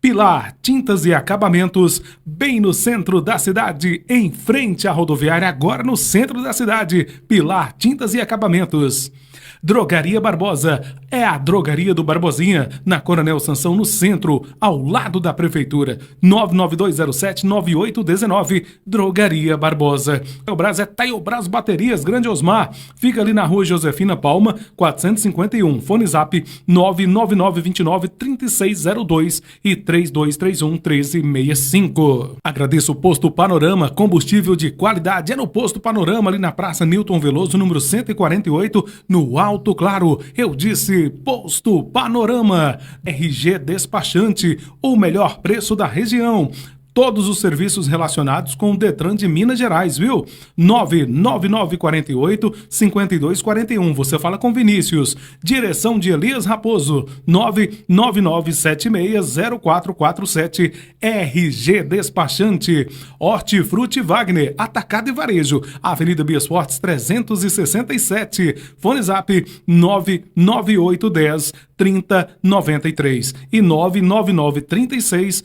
Pilar, tintas e acabamentos, bem no centro da cidade, em frente à rodoviária, agora no centro da cidade. Pilar, tintas e acabamentos. Drogaria Barbosa, é a drogaria do Barbosinha, na Coronel Sansão, no centro, ao lado da prefeitura. 99207-9819, Drogaria Barbosa. O Brás é Taiobras Baterias, Grande Osmar, fica ali na Rua Josefina Palma, 451, fone zap 99929-3602 e 3231-1365. Agradeço o Posto Panorama, combustível de qualidade, é no Posto Panorama, ali na Praça Newton Veloso, número 148, no Alto Claro. Eu disse Posto Panorama. RG Despachante, o melhor preço da região. Todos os serviços relacionados com o Detran de Minas Gerais, viu? 99948-5241. Você fala com Vinícius. Direção de Elias Raposo. 999760447. RG Despachante. Hortifruti Wagner. Atacado e Varejo. Avenida Bias Fortes 367. Fone Zap 99810-3093 e 99936-8387.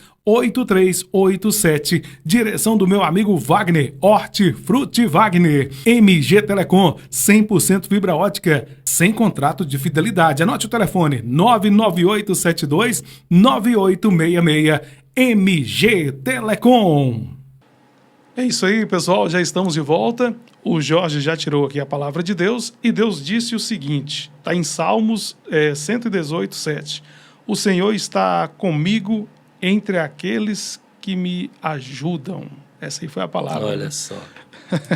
Direção do meu amigo Wagner, Hortifruti Wagner. MG Telecom, 100% fibra ótica, sem contrato de fidelidade. Anote o telefone, 99872-9866. MG Telecom. É isso aí, pessoal, já estamos de volta. O Jorge já tirou aqui a palavra de Deus e Deus disse o seguinte, está em Salmos 118:7. O Senhor está comigo entre aqueles que me ajudam. Essa aí foi a palavra.
Olha,
né?
Só.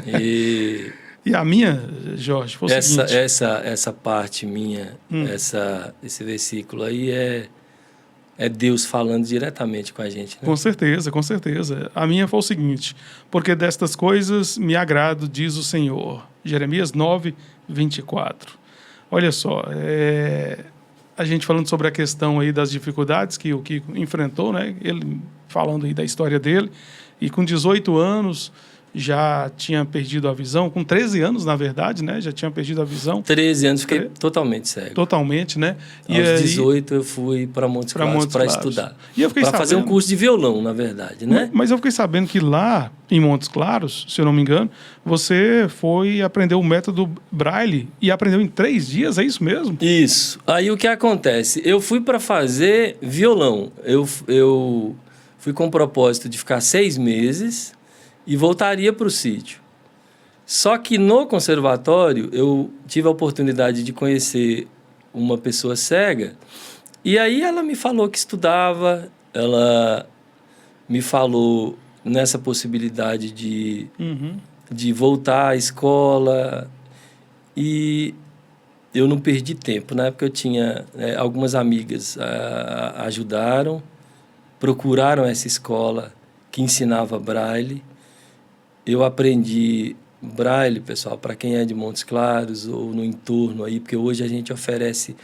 E
a minha, Jorge, foi o seguinte.
Essa parte minha, esse versículo aí é Deus falando diretamente com a gente. Né?
Com certeza, com certeza. A minha foi o seguinte, porque destas coisas me agrado, diz o Senhor. Jeremias 9:24. Olha só, a gente falando sobre a questão aí das dificuldades que o Kiko enfrentou, né? Ele falando aí da história dele, e com 18 anos já tinha perdido a visão, com 13 anos, na verdade, né? Já tinha perdido a visão.
13 anos, fiquei totalmente cego.
Totalmente, né?
Aos 18 eu fui para Montes Claros para estudar. Para fazer um curso de violão, na verdade, né?
Mas eu fiquei sabendo que lá em Montes Claros, se eu não me engano, você foi aprender o método Braille e aprendeu em 3 dias, é isso mesmo?
Isso. Aí o que acontece? Eu fui para fazer violão. Eu fui com o propósito de ficar 6 meses e voltaria para o sítio. Só que no conservatório eu tive a oportunidade de conhecer uma pessoa cega e aí ela me falou que estudava, ela me falou nessa possibilidade de voltar à escola e eu não perdi tempo. Na época eu tinha algumas amigas ajudaram, procuraram essa escola que ensinava Braille. Eu aprendi Braille, pessoal, para quem é de Montes Claros ou no entorno aí, porque hoje a gente oferece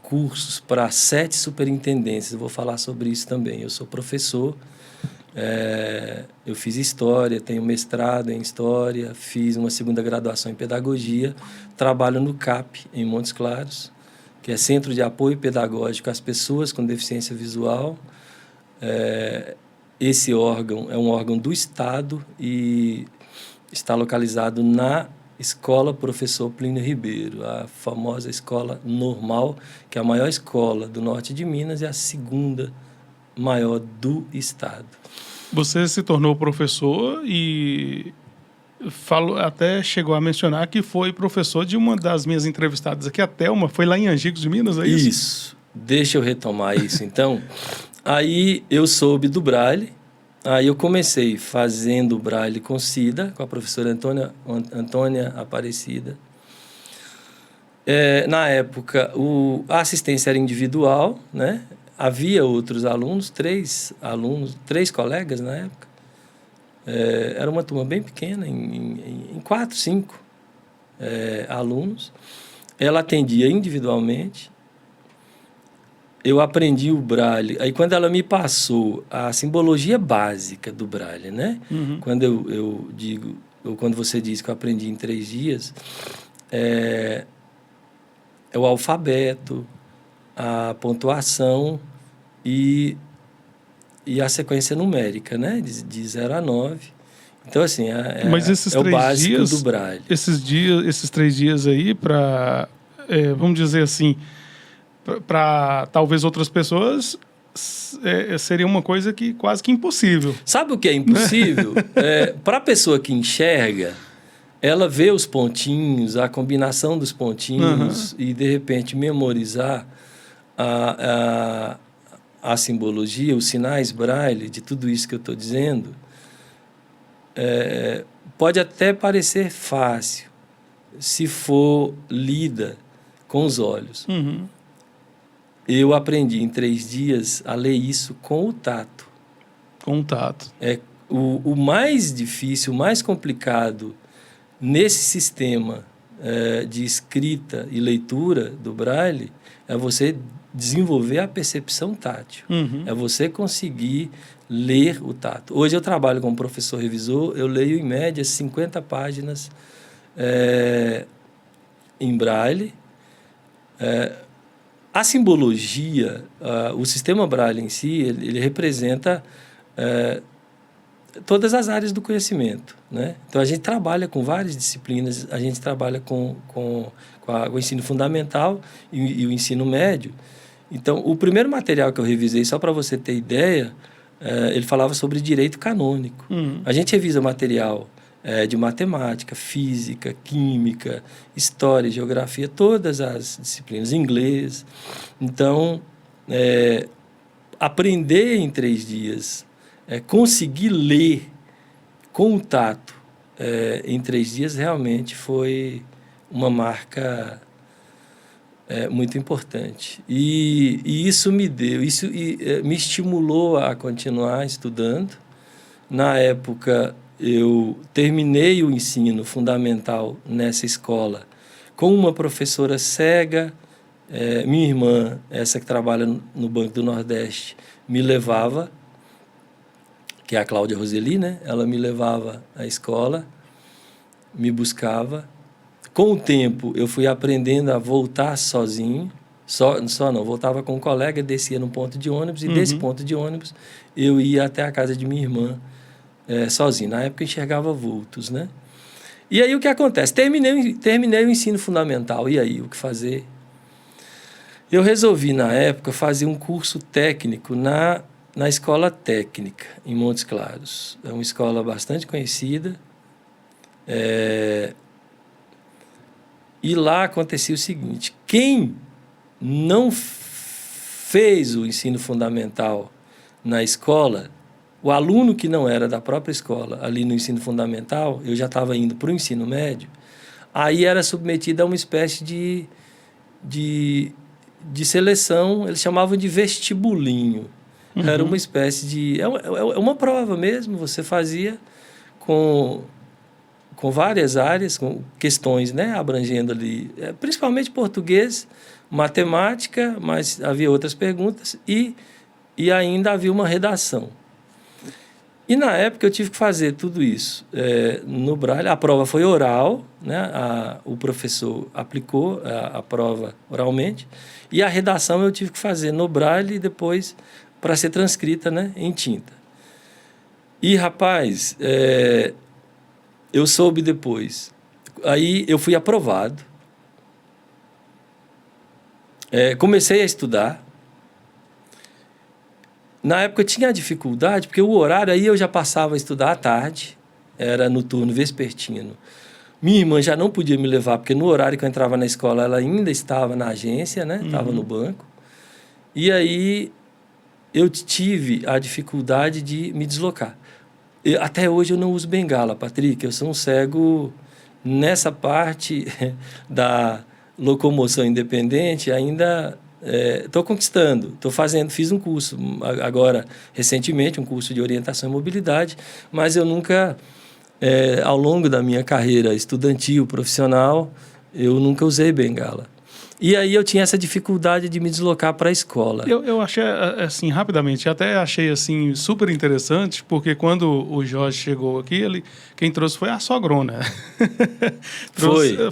cursos para 7 superintendências. Eu vou falar sobre isso também. Eu sou professor Eu fiz História, tenho mestrado em História, fiz uma segunda graduação em Pedagogia, trabalho no CAP, em Montes Claros, que é Centro de Apoio Pedagógico às Pessoas com Deficiência Visual. Esse órgão é um órgão do Estado e está localizado na Escola Professor Plínio Ribeiro, a famosa escola normal, que é a maior escola do norte de Minas e a segunda maior do estado.
Você se tornou professor e até chegou a mencionar que foi professor de uma das minhas entrevistadas aqui, a Thelma, foi lá em Angicos de Minas, é isso?
Isso. Deixa eu retomar isso, então. Aí eu soube do Braille, aí eu comecei fazendo o Braille com Cida, com a professora Antônia Aparecida. Na época, a assistência era individual, né? Havia outros alunos, três colegas na época. Era uma turma bem pequena, em 4, 5 alunos. Ela atendia individualmente. Eu aprendi o Braille. Aí, quando ela me passou a simbologia básica do Braille, né? Uhum. Quando você diz que eu aprendi em 3 dias, é o alfabeto, a pontuação e a sequência numérica, né? De 0 a 9. Então, assim,
Mas esses
é o básico
dias,
do Braille.
Esses 3 dias aí, vamos dizer assim, para talvez outras pessoas, seria uma coisa que quase que impossível.
Sabe o que é impossível? Para a pessoa que enxerga, ela vê os pontinhos, a combinação dos pontinhos, e, de repente, memorizar a simbologia, os sinais Braille, de tudo isso que eu estou dizendo, pode até parecer fácil, se for lida com os olhos. Uhum. Eu aprendi em 3 dias a ler isso com o tato.
Com o tato.
O mais difícil, o mais complicado nesse sistema de escrita e leitura do Braille é você desenvolver a percepção tátil. Uhum. É você conseguir ler o tato. Hoje eu trabalho como professor revisor, eu leio em média 50 páginas em Braille. A simbologia, o sistema Braille em si, ele representa todas as áreas do conhecimento, né? Então, a gente trabalha com várias disciplinas, a gente trabalha com o ensino fundamental e o ensino médio. Então, o primeiro material que eu revisei, só para você ter ideia, ele falava sobre direito canônico. Uhum. A gente revisa material de matemática, física, química, história, geografia, todas as disciplinas, inglês. Então, aprender em 3 dias, conseguir ler com o tato em 3 dias, realmente foi uma marca muito importante. E isso me estimulou a continuar estudando. Na época, eu terminei o ensino fundamental nessa escola com uma professora cega. Minha irmã, essa que trabalha no Banco do Nordeste, me levava, que é a Cláudia Roseli, né? Ela me levava à escola, me buscava. Com o tempo, eu fui aprendendo a voltar sozinho. Voltava com um colega, descia num ponto de ônibus, e desse ponto de ônibus eu ia até a casa de minha irmã, sozinho. Na época eu enxergava vultos, né? E aí o que acontece? Terminei o ensino fundamental. E aí, o que fazer? Eu resolvi, na época, fazer um curso técnico na Escola Técnica, em Montes Claros. É uma escola bastante conhecida. E lá acontecia o seguinte: quem não fez o ensino fundamental na escola, o aluno que não era da própria escola, ali no ensino fundamental, eu já estava indo para o ensino médio, aí era submetido a uma espécie de seleção, eles chamavam de vestibulinho. Uhum. Era uma espécie de... É uma prova mesmo, você fazia com várias áreas, com questões, né, abrangendo ali, principalmente português, matemática, mas havia outras perguntas, e ainda havia uma redação. E na época eu tive que fazer tudo isso no Braille. A prova foi oral, né? O professor aplicou a prova oralmente, e a redação eu tive que fazer no Braille e depois para ser transcrita, né, em tinta. E, rapaz, eu soube depois. Aí eu fui aprovado. Comecei a estudar. Na época eu tinha dificuldade, porque o horário aí eu já passava a estudar à tarde, era no turno vespertino. Minha irmã já não podia me levar, porque no horário que eu entrava na escola ela ainda estava na agência, né? Estava no banco. E aí eu tive a dificuldade de me deslocar. Até hoje eu não uso bengala, Patrick, eu sou um cego nessa parte da locomoção independente, ainda estou conquistando, fiz um curso agora, recentemente, um curso de orientação e mobilidade, mas eu nunca, ao longo da minha carreira estudantil, profissional, eu nunca usei bengala. E aí eu tinha essa dificuldade de me deslocar para a escola.
Eu achei, assim, rapidamente, até achei, assim, super interessante, porque quando o Jorge chegou aqui, quem trouxe foi a sogrona.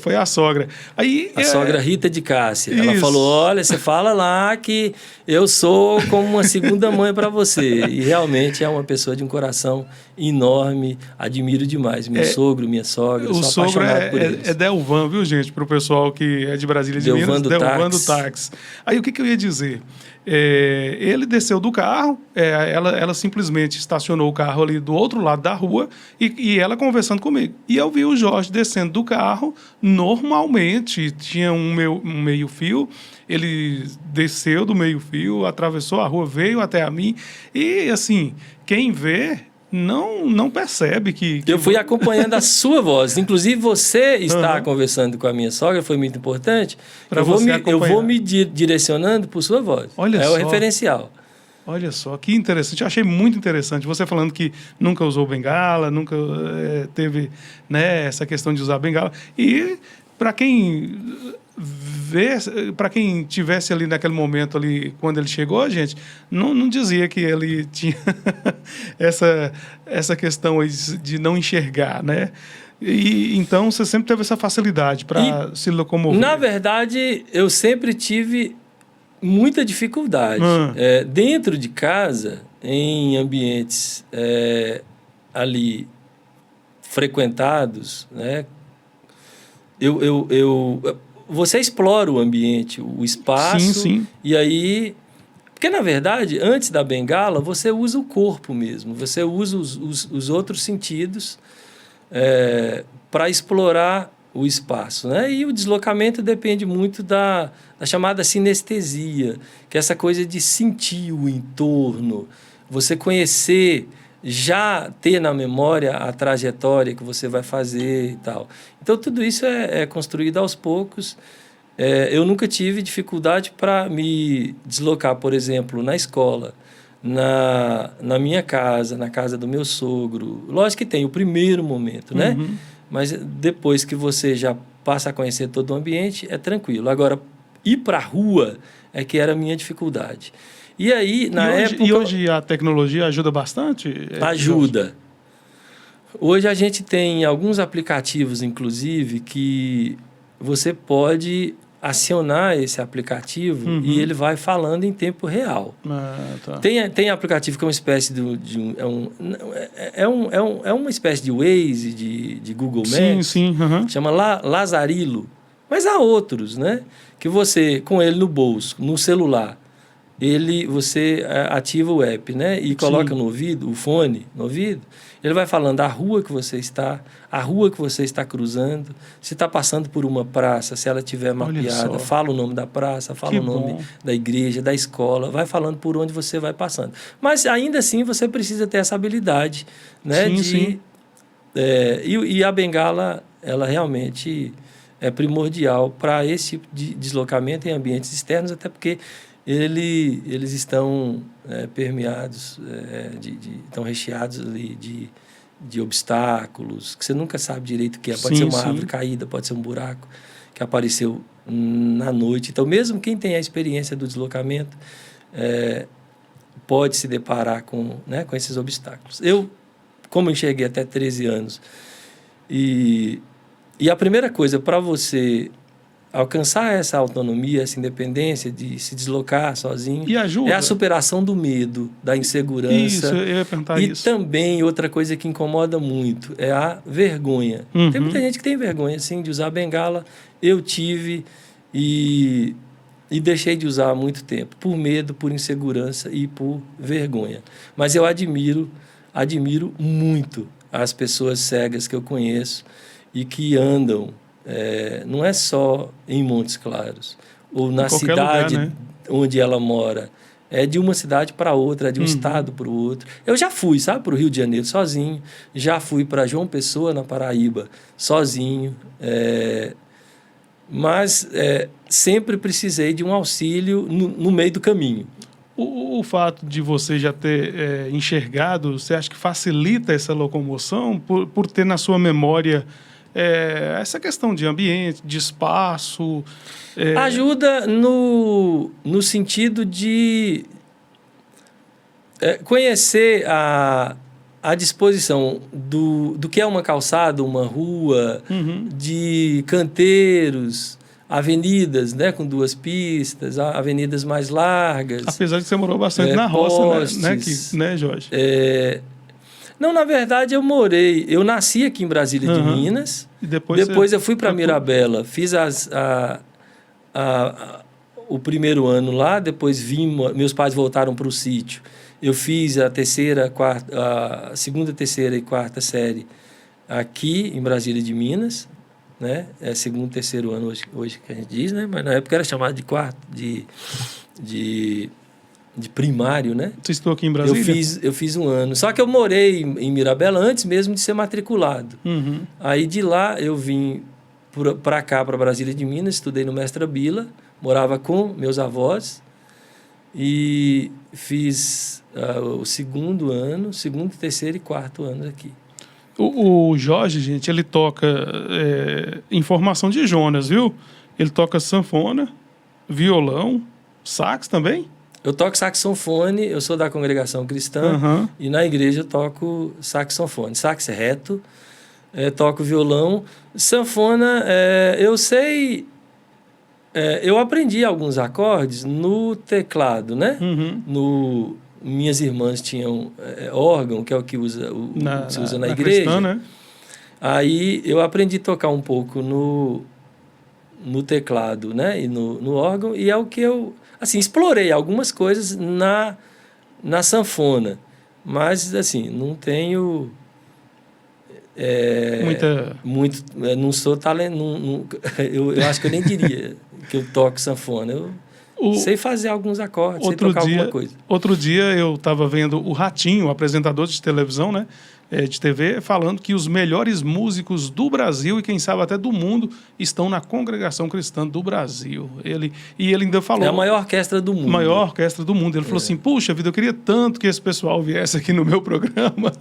Foi a sogra. Aí,
a sogra Rita de Cássia.
Isso.
Ela falou, olha, você fala lá que eu sou como uma segunda mãe para você. E realmente é uma pessoa de um coração enorme, admiro demais. Meu sogro, minha sogra,
o
sou apaixonado por eles.
É Delvan, viu, gente? Para o pessoal que é de Brasília de Minas. Delvan do táxi. Aí o que eu ia dizer? Ele desceu do carro, ela simplesmente estacionou o carro ali do outro lado da rua e ela conversando comigo. E eu vi o Jorge descendo do carro normalmente, tinha um meio-fio, ele desceu do meio-fio, atravessou a rua, veio até a mim e, assim, quem vê não percebe que...
Eu fui acompanhando a sua voz. Inclusive, você está conversando com a minha sogra, foi muito importante. Eu vou me direcionando por sua voz.
Olha só.
O referencial.
Olha só, que interessante. Eu achei muito interessante. Você falando que nunca usou bengala, nunca teve, né, essa questão de usar bengala. E para quem... para quem tivesse ali naquele momento ali, quando ele chegou, gente, não dizia que ele tinha essa questão aí de não enxergar, né? E então você sempre teve essa facilidade para se locomover.
Na verdade, eu sempre tive muita dificuldade. Dentro de casa, em ambientes ali frequentados, né? Você explora o ambiente, o espaço.
Sim.
E aí... Porque, na verdade, antes da bengala, você usa o corpo mesmo. Você usa os outros sentidos para explorar o espaço, né? E o deslocamento depende muito da chamada sinestesia, que é essa coisa de sentir o entorno, você conhecer... já ter na memória a trajetória que você vai fazer e tal. Então, tudo isso é construído aos poucos. Eu nunca tive dificuldade para me deslocar, por exemplo, na escola, na minha casa, na casa do meu sogro. Lógico que tem o primeiro momento, né? Mas depois que você já passa a conhecer todo o ambiente, é tranquilo. Agora, ir para a rua é que era a minha dificuldade. E aí,
E hoje a tecnologia ajuda bastante?
Ajuda. Hoje a gente tem alguns aplicativos, inclusive, que você pode acionar esse aplicativo e ele vai falando em tempo real.
Tá.
Tem aplicativo que é uma espécie é uma espécie de Waze, de Google Maps.
Sim.
Chama Lazarilo. Mas há outros, né? Que você, com ele no bolso, no celular, você ativa o app, né? E coloca no ouvido, o fone no ouvido, ele vai falando a rua que você está cruzando, se está passando por uma praça, se ela tiver mapeada, fala o nome da praça, fala o nome da igreja, da escola, vai falando por onde você vai passando. Mas ainda assim você precisa ter essa habilidade, né?
Sim.
E a bengala, ela realmente é primordial para esse tipo de deslocamento em ambientes externos, até porque eles estão permeados, estão recheados ali de obstáculos, que você nunca sabe direito o que é. Pode ser uma árvore caída, pode ser um buraco que apareceu na noite. Então, mesmo quem tem a experiência do deslocamento pode se deparar com esses obstáculos. Eu como eu enxerguei até 13 anos. E a primeira coisa, para você alcançar essa autonomia, essa independência de se deslocar sozinho,
E ajuda.
é a superação do medo, da insegurança.
Isso, eu ia perguntar
e
isso.
também, outra coisa que incomoda muito, é a vergonha.
Uhum.
Tem muita gente que tem vergonha, assim, de usar bengala. Eu tive e deixei de usar há muito tempo, por medo, por insegurança e por vergonha. Mas eu admiro muito as pessoas cegas que eu conheço e que andam, não é só em Montes Claros, ou na cidade
lugar, né?
onde ela mora. É de uma cidade para outra, é de um estado para o outro. Eu já fui, sabe, para o Rio de Janeiro sozinho, já fui para João Pessoa, na Paraíba, sozinho, mas sempre precisei de um auxílio no meio do caminho.
O fato de você já ter enxergado, você acha que facilita essa locomoção por ter na sua memória essa questão de ambiente, de espaço?
Ajuda no sentido de conhecer a disposição do que é uma calçada, uma rua, de canteiros, avenidas, né, com 2 pistas, avenidas mais largas.
Apesar de você morou bastante na roça, né, Jorge?
Não, na verdade eu nasci aqui em Brasília de Minas,
E depois
eu fui para Mirabela, fiz o primeiro ano lá, depois meus pais voltaram para o sítio. Eu fiz a segunda, terceira e quarta série aqui em Brasília de Minas, né? É segundo, terceiro ano hoje que a gente diz, né? Mas na época era chamado de quarto, de primário, né?
Você estudou aqui em Brasília?
Eu fiz um ano. Só que eu morei em Mirabela antes mesmo de ser matriculado. Aí de lá eu vim para cá, para Brasília de Minas, estudei no Mestra Bila, morava com meus avós e fiz o segundo, terceiro e quarto ano aqui.
O Jorge, gente, ele toca em formação de Jonas, viu? Ele toca sanfona, violão, sax também?
Eu toco saxofone, eu sou da congregação cristã e na igreja eu toco saxofone, sax reto, toco violão. Sanfona, eu sei... eu aprendi alguns acordes no teclado, né? Minhas irmãs tinham órgão, que é o que se usa na igreja.
Cristã, né?
Aí eu aprendi a tocar um pouco no teclado, né? E no órgão, e é o que eu... Assim, explorei algumas coisas na sanfona, mas, assim, não tenho... não sou talento... eu acho que eu nem diria que eu toco sanfona. Eu sei fazer alguns acordes, sei tocar alguma coisa.
Outro dia eu estava vendo o Ratinho, apresentador de televisão, né? De TV, falando que os melhores músicos do Brasil e quem sabe até do mundo estão na Congregação Cristã do Brasil. Ele ainda falou...
É a maior orquestra do mundo.
Maior orquestra do mundo. Ele falou assim, puxa vida, eu queria tanto que esse pessoal viesse aqui no meu programa.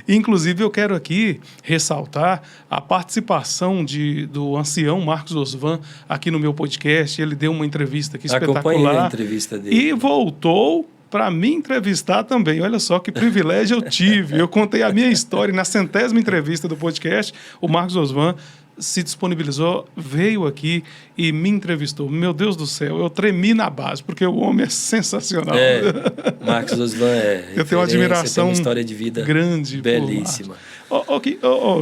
Inclusive, eu quero aqui ressaltar a participação do ancião Marcos Osvan aqui no meu podcast. Ele deu uma entrevista aqui espetacular.
Acompanhei a entrevista dele.
E voltou para me entrevistar também. Olha só que privilégio eu tive. Eu contei a minha história na 100ª entrevista do podcast. O Marcos Osvan se disponibilizou, veio aqui e me entrevistou. Meu Deus do céu, eu tremi na base, porque o homem é sensacional.
Marcos Osvan
eu tenho uma admiração,
tem uma história de vida
grande,
belíssima.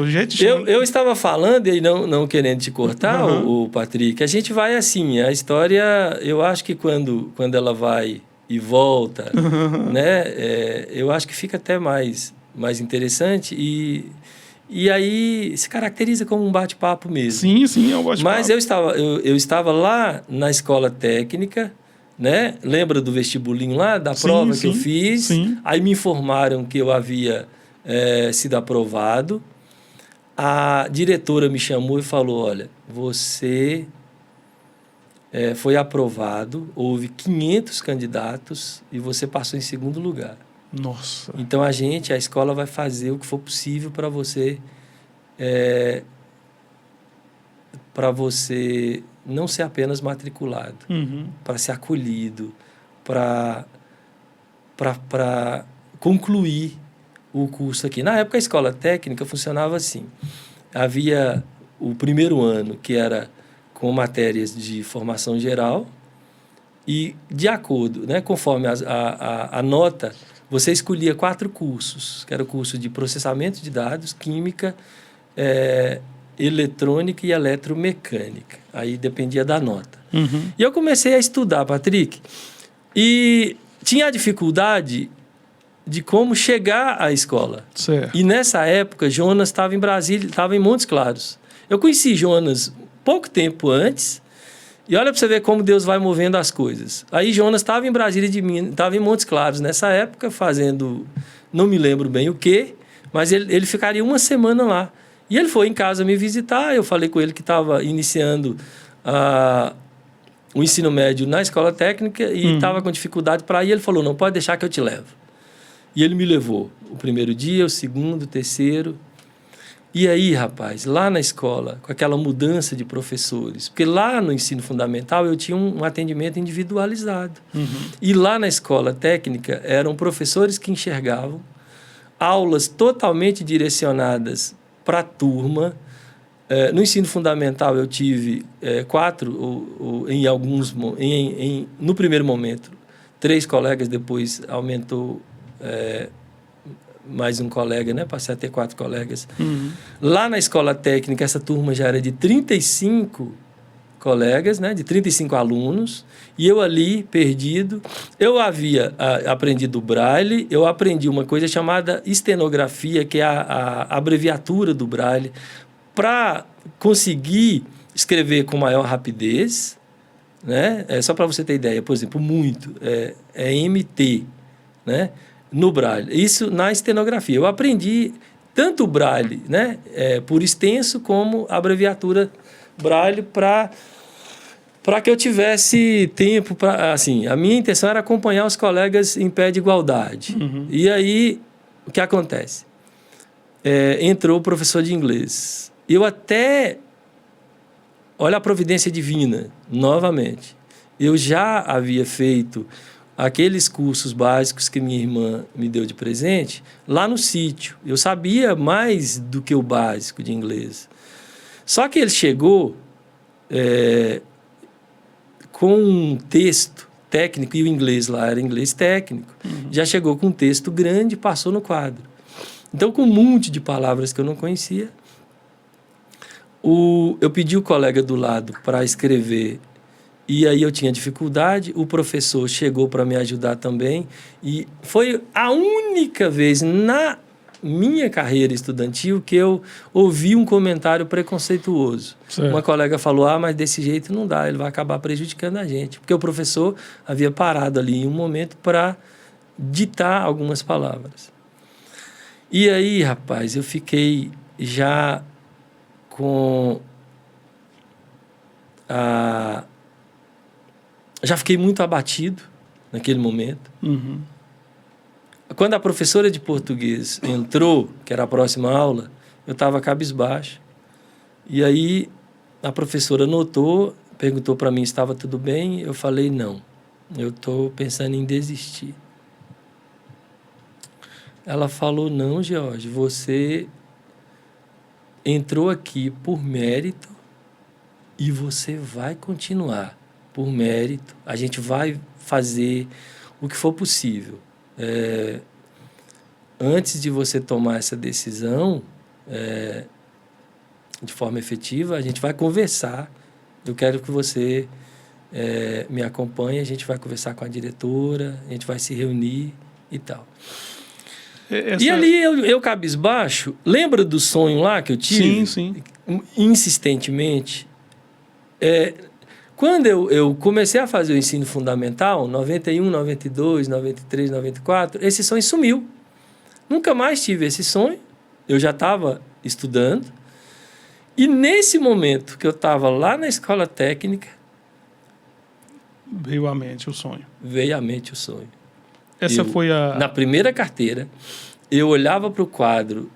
Gente,
eu estava falando, e não querendo te cortar, o Patrick, a gente vai assim, a história, eu acho que quando ela vai e volta, né? Eu acho que fica até mais interessante e aí se caracteriza como um bate-papo mesmo.
Sim, é um bate-papo.
Mas eu estava lá na escola técnica, né? Lembra do vestibulinho lá, da prova que eu fiz?
Sim.
Aí me informaram que eu havia sido aprovado. A diretora me chamou e falou, olha, você... foi aprovado, houve 500 candidatos e você passou em segundo lugar.
Nossa.
Então, a escola vai fazer o que for possível para você não ser apenas matriculado, para ser acolhido, para concluir o curso aqui. Na época, a escola técnica funcionava assim. Havia o primeiro ano, que era com matérias de formação geral, e, de acordo, né, conforme a nota, você escolhia 4 cursos, que era o curso de processamento de dados, química, eletrônica e eletromecânica. Aí dependia da nota.
Uhum.
E eu comecei a estudar, Patrick, e tinha a dificuldade de como chegar à escola.
Certo.
E nessa época, Jonas estava em Brasília, estava em Montes Claros. Eu conheci Jonas pouco tempo antes, e olha para você ver como Deus vai movendo as coisas. Aí Jonas estava em Brasília de Minas, estava em Montes Claros nessa época, fazendo, não me lembro bem o quê, mas ele ficaria uma semana lá. E ele foi em casa me visitar, eu falei com ele que estava iniciando o ensino médio na escola técnica e estava com dificuldade para ir. Ele falou, não, pode deixar que eu te levo. E ele me levou o primeiro dia, o segundo, o terceiro. E aí, rapaz, lá na escola, com aquela mudança de professores, porque lá no ensino fundamental eu tinha um atendimento individualizado. E lá na escola técnica eram professores que enxergavam aulas totalmente direcionadas para a turma. No ensino fundamental eu tive 4, em alguns, no primeiro momento, 3 colegas, depois aumentou mais um colega, né? Passei a ter 4 colegas. Lá na escola técnica, essa turma já era de 35 colegas, né? De 35 alunos, e eu ali, perdido. Eu havia aprendido o Braille, eu aprendi uma coisa chamada estenografia, que é a abreviatura do Braille, para conseguir escrever com maior rapidez, né? Só para você ter ideia, por exemplo, muito, é MT, né? No Braille. Isso na estenografia. Eu aprendi tanto o Braille, né? Por extenso, como a abreviatura Braille para que eu tivesse tempo para... Assim, a minha intenção era acompanhar os colegas em pé de igualdade. E aí, o que acontece? Entrou o professor de inglês. Eu até... Olha a providência divina, novamente. Eu já havia feito aqueles cursos básicos que minha irmã me deu de presente lá no sítio. Eu sabia mais do que o básico de inglês. Só que ele chegou com um texto técnico, e o inglês lá era inglês técnico. Já chegou com um texto grande e passou no quadro. Então, com um monte de palavras que eu não conhecia, eu pedi o colega do lado para escrever, e aí eu tinha dificuldade. O professor chegou para me ajudar também, e foi a única vez na minha carreira estudantil que eu ouvi um comentário preconceituoso. Certo. Uma colega falou, mas desse jeito não dá, ele vai acabar prejudicando a gente, porque o professor havia parado ali em um momento para ditar algumas palavras. E aí, rapaz, eu fiquei já já fiquei muito abatido naquele momento. Quando a professora de português entrou, que era a próxima aula, eu estava cabisbaixo. E aí a professora notou, perguntou para mim se estava tudo bem. Eu falei, não, eu estou pensando em desistir. Ela falou, não, George, você entrou aqui por mérito e você vai continuar por mérito. A gente vai fazer o que for possível. Antes de você tomar essa decisão de forma efetiva, a gente vai conversar. Eu quero que você me acompanhe, a gente vai conversar com a diretora, a gente vai se reunir e tal. E ali eu cabisbaixo, lembra do sonho lá que eu tive?
Sim.
Insistentemente. Quando eu comecei a fazer o ensino fundamental, 91, 92, 93, 94, esse sonho sumiu. Nunca mais tive esse sonho. Eu já estava estudando. E nesse momento que eu estava lá na escola técnica,
veio à mente o sonho.
Veio à mente o sonho.
Na
primeira carteira, eu olhava para o quadro,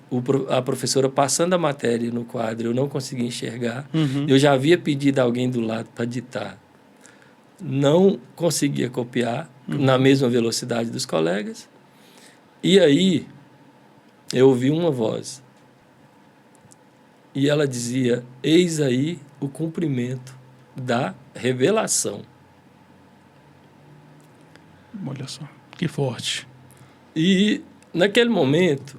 a professora passando a matéria no quadro, eu não conseguia enxergar. Eu já havia pedido a alguém do lado para ditar. Não conseguia copiar na mesma velocidade dos colegas. E aí, eu ouvi uma voz. E ela dizia: eis aí o cumprimento da revelação.
Olha só, que forte.
E naquele momento,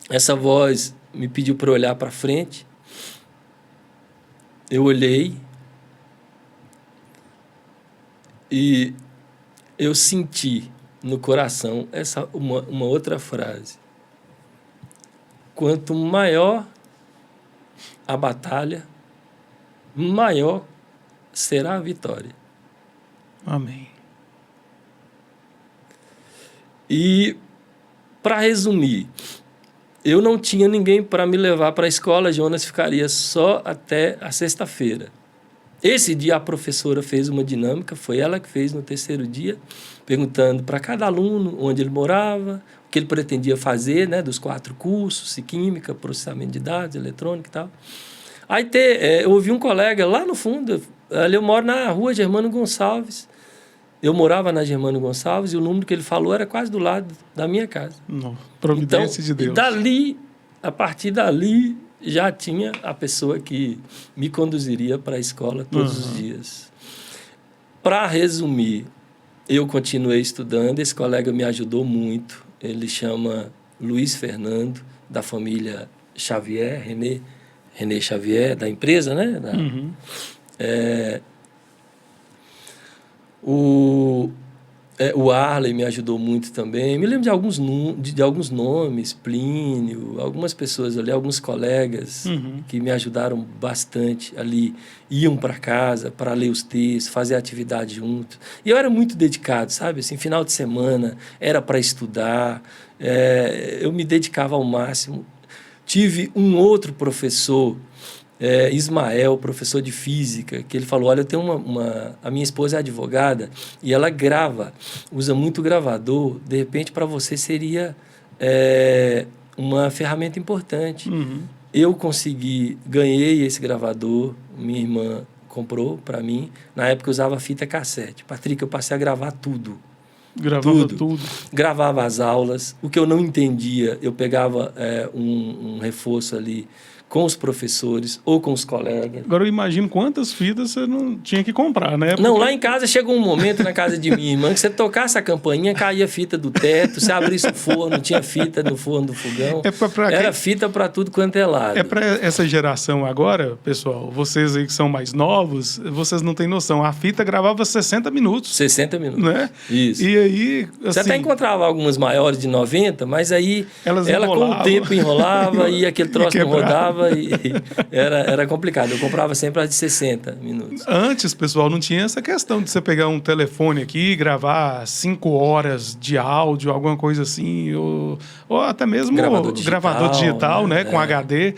essa voz me pediu para olhar para frente. Eu olhei e eu senti no coração uma outra frase. Quanto maior a batalha, maior será a vitória.
Amém.
E, para resumir, eu não tinha ninguém para me levar para a escola. Jonas ficaria só até a sexta-feira. Esse dia a professora fez uma dinâmica, foi ela que fez no terceiro dia, perguntando para cada aluno onde ele morava, o que ele pretendia fazer, né, dos 4 cursos, química, processamento de dados, eletrônica e tal. Aí eu ouvi um colega lá no fundo, ali eu moro na rua Germano Gonçalves, eu morava na Germano Gonçalves e o número que ele falou era quase do lado da minha casa.
Não, providência de Deus.
Dali, a partir dali, já tinha a pessoa que me conduziria para a escola todos os dias. Para resumir, eu continuei estudando, esse colega me ajudou muito, ele chama Luiz Fernando, da família Xavier, René Xavier, da empresa, né? O Arley me ajudou muito também. Me lembro de alguns nomes, Plínio, algumas pessoas ali, alguns colegas que me ajudaram bastante ali. Iam para casa para ler os textos, fazer atividade junto. E eu era muito dedicado, sabe? Assim, final de semana era para estudar. Eu me dedicava ao máximo. Tive um outro professor, Ismael, professor de física, que ele falou: olha, eu tenho a minha esposa é advogada e ela usa muito gravador, de repente para você seria uma ferramenta importante. Eu ganhei esse gravador, minha irmã comprou para mim, na época eu usava fita cassete. Patrick, eu passei a gravar tudo.
Gravava tudo.
Gravava as aulas, o que eu não entendia, eu pegava um reforço ali com os professores ou com os colegas.
Agora eu imagino quantas fitas você não tinha que comprar, né?
Não, lá em casa chegou um momento na casa de minha irmã que você tocasse a campainha, caía fita do teto, você abrisse o forno, tinha fita no forno do fogão. Era fita para tudo quanto é lado.
É para essa geração agora, pessoal, vocês aí que são mais novos, vocês não têm noção. A fita gravava 60 minutos.
60 minutos.
Né?
Isso.
E aí, assim,
você até encontrava algumas maiores de 90, mas aí ela com o tempo enrolava e aquele troço não rodava. E era complicado. Eu comprava sempre as de 60 minutos.
Antes, pessoal, não tinha essa questão de você pegar um telefone aqui e gravar 5 horas de áudio, alguma coisa assim, ou até mesmo gravador digital, né? Com HD.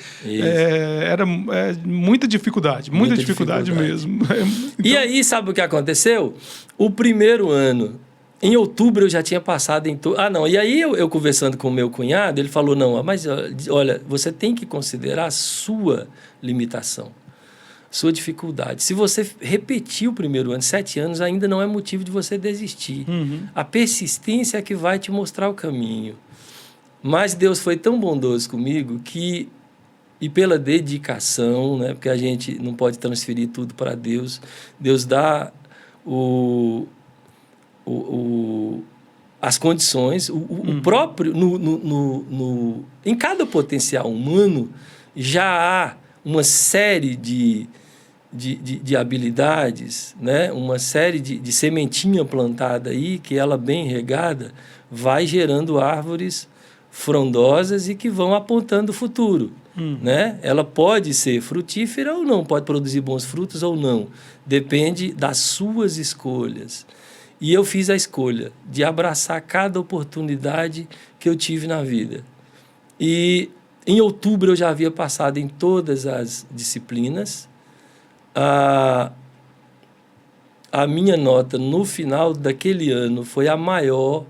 Era muita dificuldade mesmo. Então...
E aí, sabe o que aconteceu? O primeiro ano, em outubro eu já tinha passado em... E aí eu conversando com o meu cunhado, ele falou: não, mas olha, você tem que considerar a sua limitação, sua dificuldade. Se você repetir o primeiro ano, 7 anos, ainda não é motivo de você desistir. A persistência é que vai te mostrar o caminho. Mas Deus foi tão bondoso comigo que... E pela dedicação, né? Porque a gente não pode transferir tudo para Deus. Deus dá as condições, o próprio... em cada potencial humano já há uma série de habilidades, né? Uma série de sementinha plantada aí, que ela bem regada vai gerando árvores frondosas e que vão apontando o futuro. Né? Ela pode ser frutífera ou não, pode produzir bons frutos ou não. Depende das suas escolhas. E eu fiz a escolha de abraçar cada oportunidade que eu tive na vida. E em outubro eu já havia passado em todas as disciplinas. A minha nota no final daquele ano foi a maior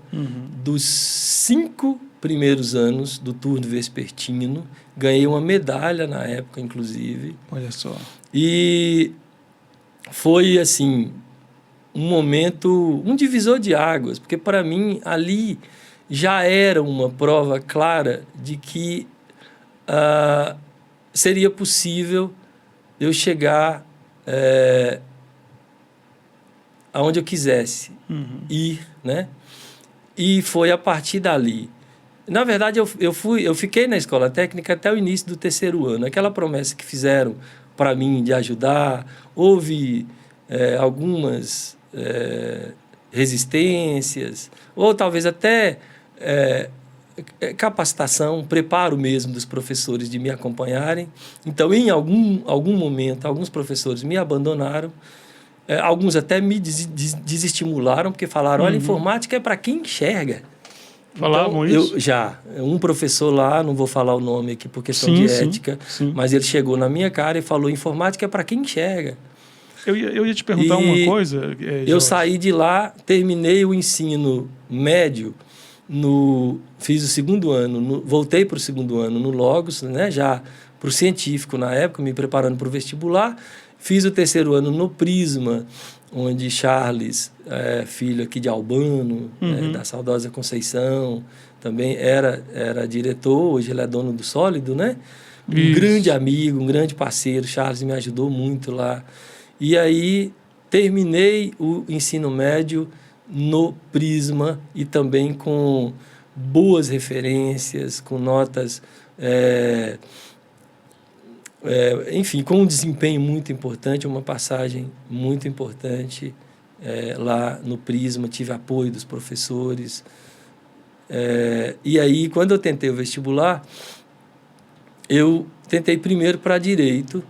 dos 5 primeiros anos do turno vespertino. Ganhei uma medalha na época, inclusive.
Olha só.
E foi, assim, um momento, um divisor de águas, porque para mim, ali, já era uma prova clara de que seria possível eu chegar aonde eu quisesse ir, né? E foi a partir dali. Na verdade, eu fiquei na escola técnica até o início do 3º ano. Aquela promessa que fizeram para mim de ajudar, houve algumas resistências, ou talvez até capacitação, preparo mesmo dos professores de me acompanharem. Então, em algum momento, alguns professores me abandonaram, alguns até me desestimularam, porque falaram, olha, informática é para quem enxerga.
Falavam
então,
isso?
Um professor lá, não vou falar o nome aqui por questão de ética, mas ele chegou na minha cara e falou, informática é para quem enxerga.
Eu ia te perguntar uma coisa,
eu saí de lá, terminei o ensino médio, fiz o 2º ano, voltei para o 2º ano no Logos, né, já para o científico na época, me preparando para o vestibular. Fiz o 3º ano no Prisma, onde Charles, filho aqui de Albano, da saudosa Conceição, também era diretor, hoje ele é dono do Sólido, né? Um grande amigo, um grande parceiro. Charles me ajudou muito lá. E aí terminei o ensino médio no Prisma e também com boas referências, com notas... enfim, com um desempenho muito importante, uma passagem muito importante lá no Prisma, tive apoio dos professores. E aí, quando eu tentei o vestibular, eu tentei primeiro para Direito,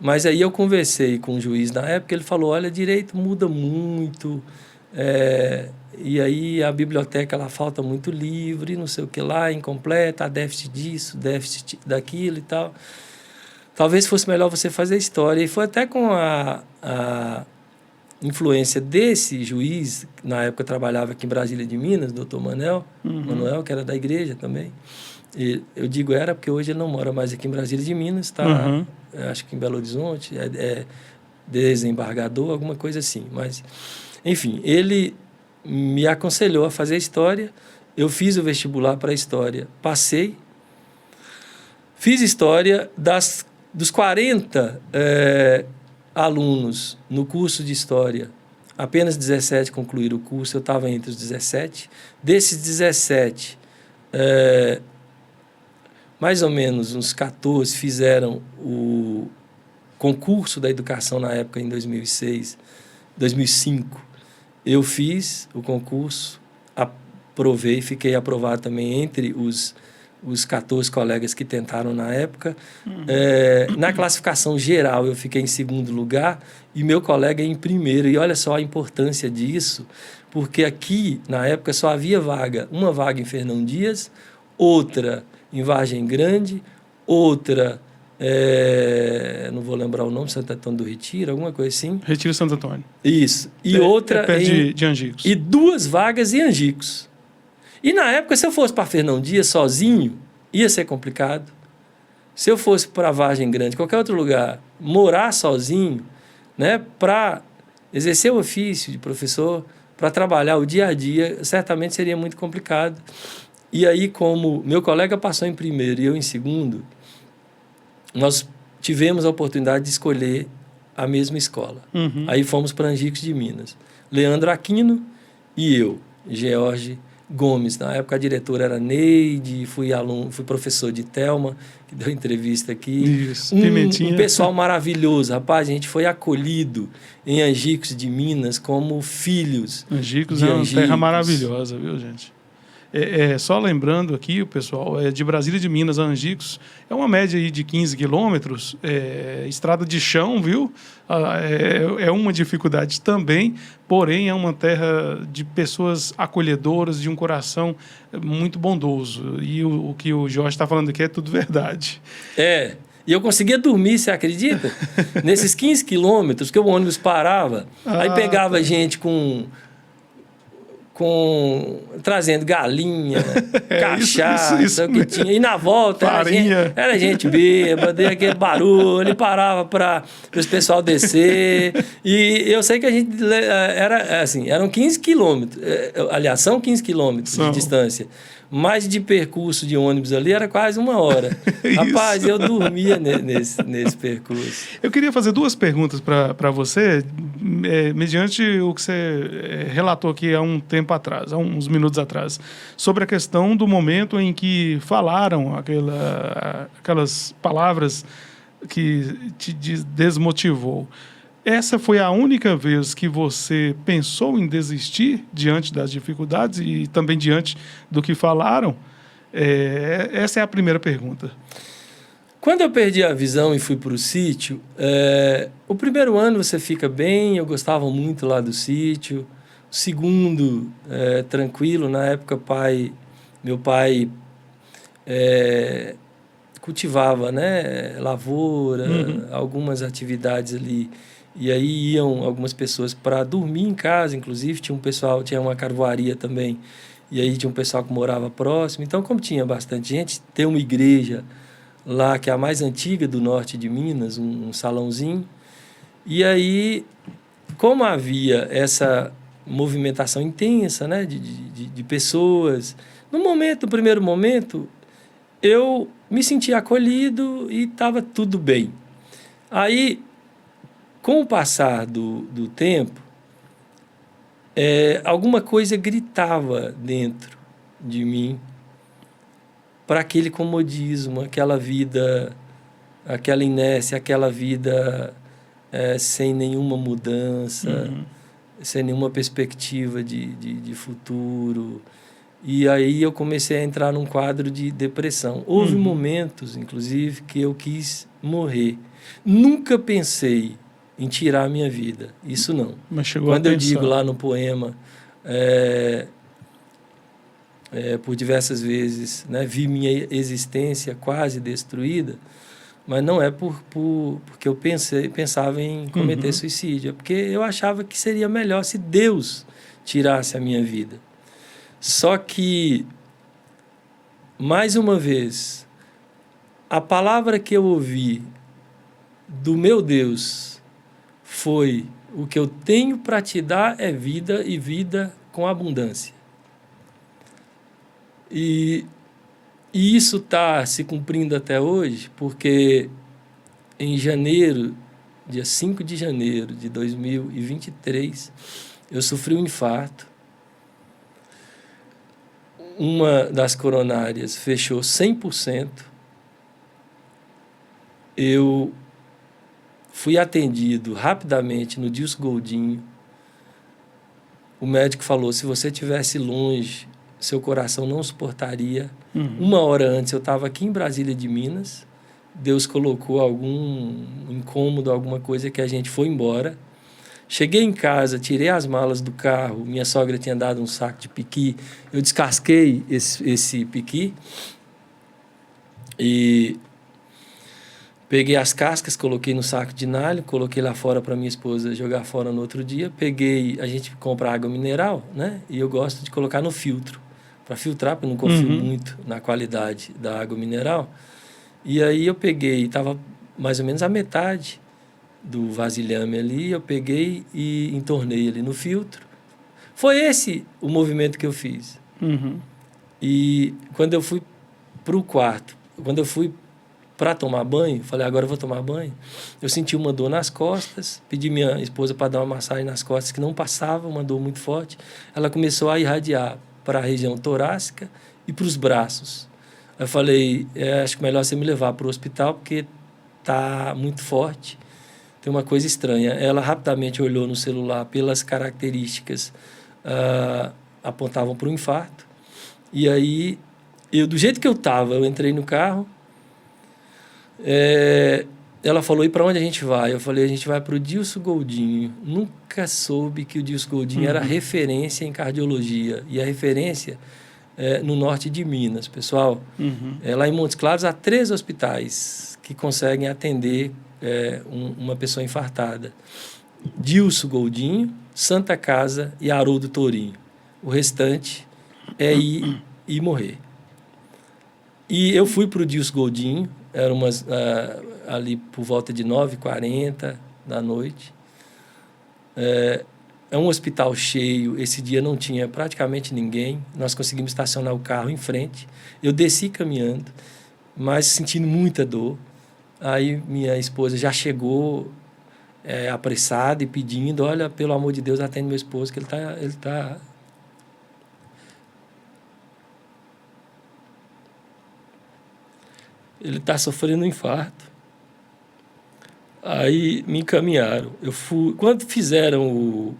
mas aí eu conversei com o juiz na época, ele falou, olha, Direito muda muito, e aí a biblioteca lá falta muito livro, e não sei o que lá, incompleta, há déficit disso, déficit daquilo e tal. Talvez fosse melhor você fazer História. E foi até com a influência desse juiz, na época trabalhava aqui em Brasília de Minas, doutor Manuel, que era da igreja também. E eu digo era porque hoje ele não mora mais aqui em Brasília de Minas, está, acho que em Belo Horizonte, desembargador, alguma coisa assim. Mas, enfim, ele me aconselhou a fazer História. Eu fiz o vestibular para História, passei. Fiz História dos 40 alunos no curso de História, apenas 17 concluíram o curso, eu estava entre os 17. Desses 17, mais ou menos uns 14 fizeram o concurso da educação na época, em 2005. Eu fiz o concurso, aprovei, fiquei aprovado também entre os 14 colegas que tentaram na época. Na classificação geral, eu fiquei em 2º lugar e meu colega em 1º. E olha só a importância disso, porque aqui, na época, só havia uma vaga em Fernão Dias, outra em Vargem Grande, outra, não vou lembrar o nome, Santo Antônio do Retiro, alguma coisa assim.
Retiro Santo Antônio.
Isso. E outra
de Angicos.
E 2 vagas em Angicos. E na época, se eu fosse para Fernão Dias sozinho, ia ser complicado. Se eu fosse para Vargem Grande, qualquer outro lugar, morar sozinho, né, para exercer o ofício de professor, para trabalhar o dia a dia, certamente seria muito complicado. E aí, como meu colega passou em 1º e eu em 2º, nós tivemos a oportunidade de escolher a mesma escola. Aí fomos para Angicos de Minas. Leandro Aquino e eu, George Gomes. Na época a diretora era Neide, fui professor de Thelma, que deu entrevista aqui.
Isso, Pimentinha.
Um pessoal maravilhoso. Rapaz, a gente foi acolhido em Angicos de Minas como filhos.
Angicos é uma terra maravilhosa, viu, gente? Só lembrando aqui, o pessoal, de Brasília de Minas a Angicos, é uma média aí de 15 quilômetros, estrada de chão, viu? É uma dificuldade também, porém é uma terra de pessoas acolhedoras, de um coração muito bondoso. E o que o Jorge está falando aqui é tudo verdade.
E eu conseguia dormir, você acredita? Nesses 15 quilômetros que o ônibus parava, aí pegava gente com trazendo galinha, cachaça,
isso
o que tinha. E na volta era gente bêbada, deu aquele barulho, ele parava para o pessoal descer. E eu sei que a gente eram 15 quilômetros, aliás, são 15 quilômetros de distância. Mas de percurso de ônibus ali era quase 1 hora. Rapaz, eu dormia nesse percurso.
Eu queria fazer 2 perguntas para você, mediante o que você relatou aqui há um tempo atrás, há uns minutos atrás, sobre a questão do momento em que falaram aquelas palavras que te desmotivou. Essa foi a única vez que você pensou em desistir diante das dificuldades e também diante do que falaram? Essa é a primeira pergunta.
Quando eu perdi a visão e fui para o sítio, o primeiro ano você fica bem, eu gostava muito lá do sítio. O segundo, tranquilo, na época meu pai cultivava, né, lavoura, algumas atividades ali. E aí iam algumas pessoas para dormir em casa, inclusive tinha uma carvoaria também, e aí tinha um pessoal que morava próximo. Então, como tinha bastante gente, tem uma igreja lá que é a mais antiga do norte de Minas, um salãozinho. E aí, como havia essa movimentação intensa, né, de pessoas, no primeiro momento, eu me senti acolhido e estava tudo bem. Aí, com o passar do tempo, alguma coisa gritava dentro de mim para aquele comodismo, aquela vida, aquela inércia, aquela vida sem nenhuma mudança, sem nenhuma perspectiva de futuro. E aí eu comecei a entrar num quadro de depressão. Houve momentos, inclusive, que eu quis morrer. Nunca pensei em tirar a minha vida. Isso não.
Mas chegou
Quando
a
eu
pensar.
digo lá no poema, por diversas vezes, né, vi minha existência quase destruída, mas não é porque eu pensava em cometer suicídio, é porque eu achava que seria melhor se Deus tirasse a minha vida. Só que, mais uma vez, a palavra que eu ouvi do meu Deus foi: o que eu tenho para te dar é vida, e vida com abundância. E isso está se cumprindo até hoje, porque em janeiro, dia 5 de janeiro de 2023, eu sofri um infarto. Uma das coronárias fechou 100%. Eu fui atendido rapidamente no Dilson Goldinho. O médico falou: se você estivesse longe, seu coração não suportaria. 1 hora antes eu estava aqui em Brasília de Minas. Deus colocou algum incômodo, alguma coisa, que a gente foi embora. Cheguei em casa, tirei as malas do carro. Minha sogra tinha dado um saco de piqui. Eu descasquei esse piqui e peguei as cascas, coloquei no saco de nylon, coloquei lá fora para minha esposa jogar fora no outro dia. A gente compra água mineral, né? E eu gosto de colocar no filtro, para filtrar, porque eu não confio muito na qualidade da água mineral. E aí eu peguei, estava mais ou menos a metade do vasilhame ali, eu peguei e entornei ali no filtro. Foi esse o movimento que eu fiz. E quando eu fui para o quarto, quando eu fui para tomar banho, falei: agora eu vou tomar banho. Eu senti uma dor nas costas, pedi minha esposa para dar uma massagem nas costas, que não passava, uma dor muito forte. Ela começou a irradiar para a região torácica e para os braços. Eu falei: acho que melhor você me levar para o hospital, porque está muito forte. Tem uma coisa estranha. Ela rapidamente olhou no celular, pelas características, apontavam para o infarto. E aí, do jeito que eu estava, eu entrei no carro. Ela falou: e para onde a gente vai? Eu falei: a gente vai para o Dilson Goldinho. Nunca soube que o Dilson Goldinho era referência em cardiologia. E a referência no norte de Minas. Pessoal, lá em Montes Claros há 3 hospitais que conseguem atender uma pessoa infartada: Dilson Goldinho, Santa Casa e Haroldo Tourinho. o restante é ir e morrer. E eu fui para o Dilson Goldinho, era ali por volta de 9h40 da noite. É um hospital cheio, esse dia não tinha praticamente ninguém, nós conseguimos estacionar o carro em frente. Eu desci caminhando, mas sentindo muita dor. Aí minha esposa já chegou apressada e pedindo, olha, pelo amor de Deus, atende meu esposo, que ele está sofrendo um infarto. Aí me encaminharam. Eu fui, quando fizeram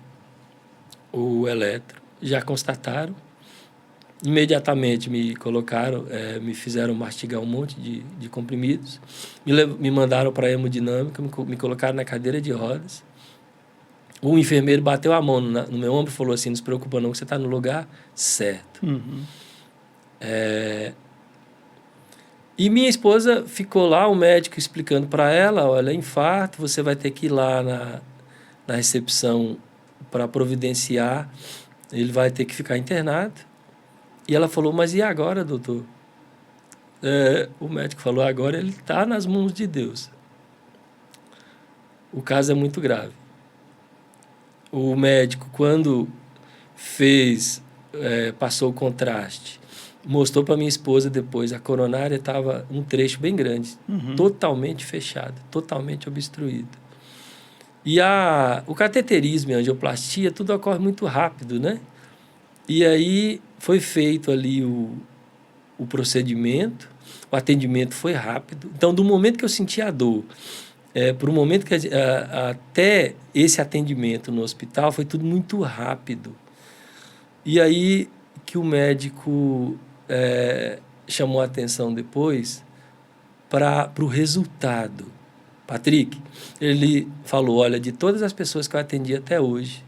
o eletro, já constataram, imediatamente me colocaram, me fizeram mastigar um monte de comprimidos, me mandaram para a hemodinâmica, me colocaram na cadeira de rodas. O enfermeiro bateu a mão no meu ombro e falou assim, não se preocupa não, que você está no lugar certo.
Uhum.
E minha esposa ficou lá, o médico explicando para ela, olha, infarto, você vai ter que ir lá na recepção para providenciar, ele vai ter que ficar internado. E ela falou, mas e agora, doutor? O médico falou, agora ele está nas mãos de Deus. O caso é muito grave. O médico, quando passou o contraste, mostrou para minha esposa depois, a coronária estava um trecho bem grande, totalmente fechado, totalmente obstruído. E o cateterismo e a angioplastia, tudo ocorre muito rápido, né? E aí foi feito ali o procedimento, o atendimento foi rápido. Então, do momento que eu senti a dor, para o momento que até esse atendimento no hospital, foi tudo muito rápido. E aí que o médico chamou a atenção depois para o resultado. Patrick, ele falou, olha, de todas as pessoas que eu atendi até hoje,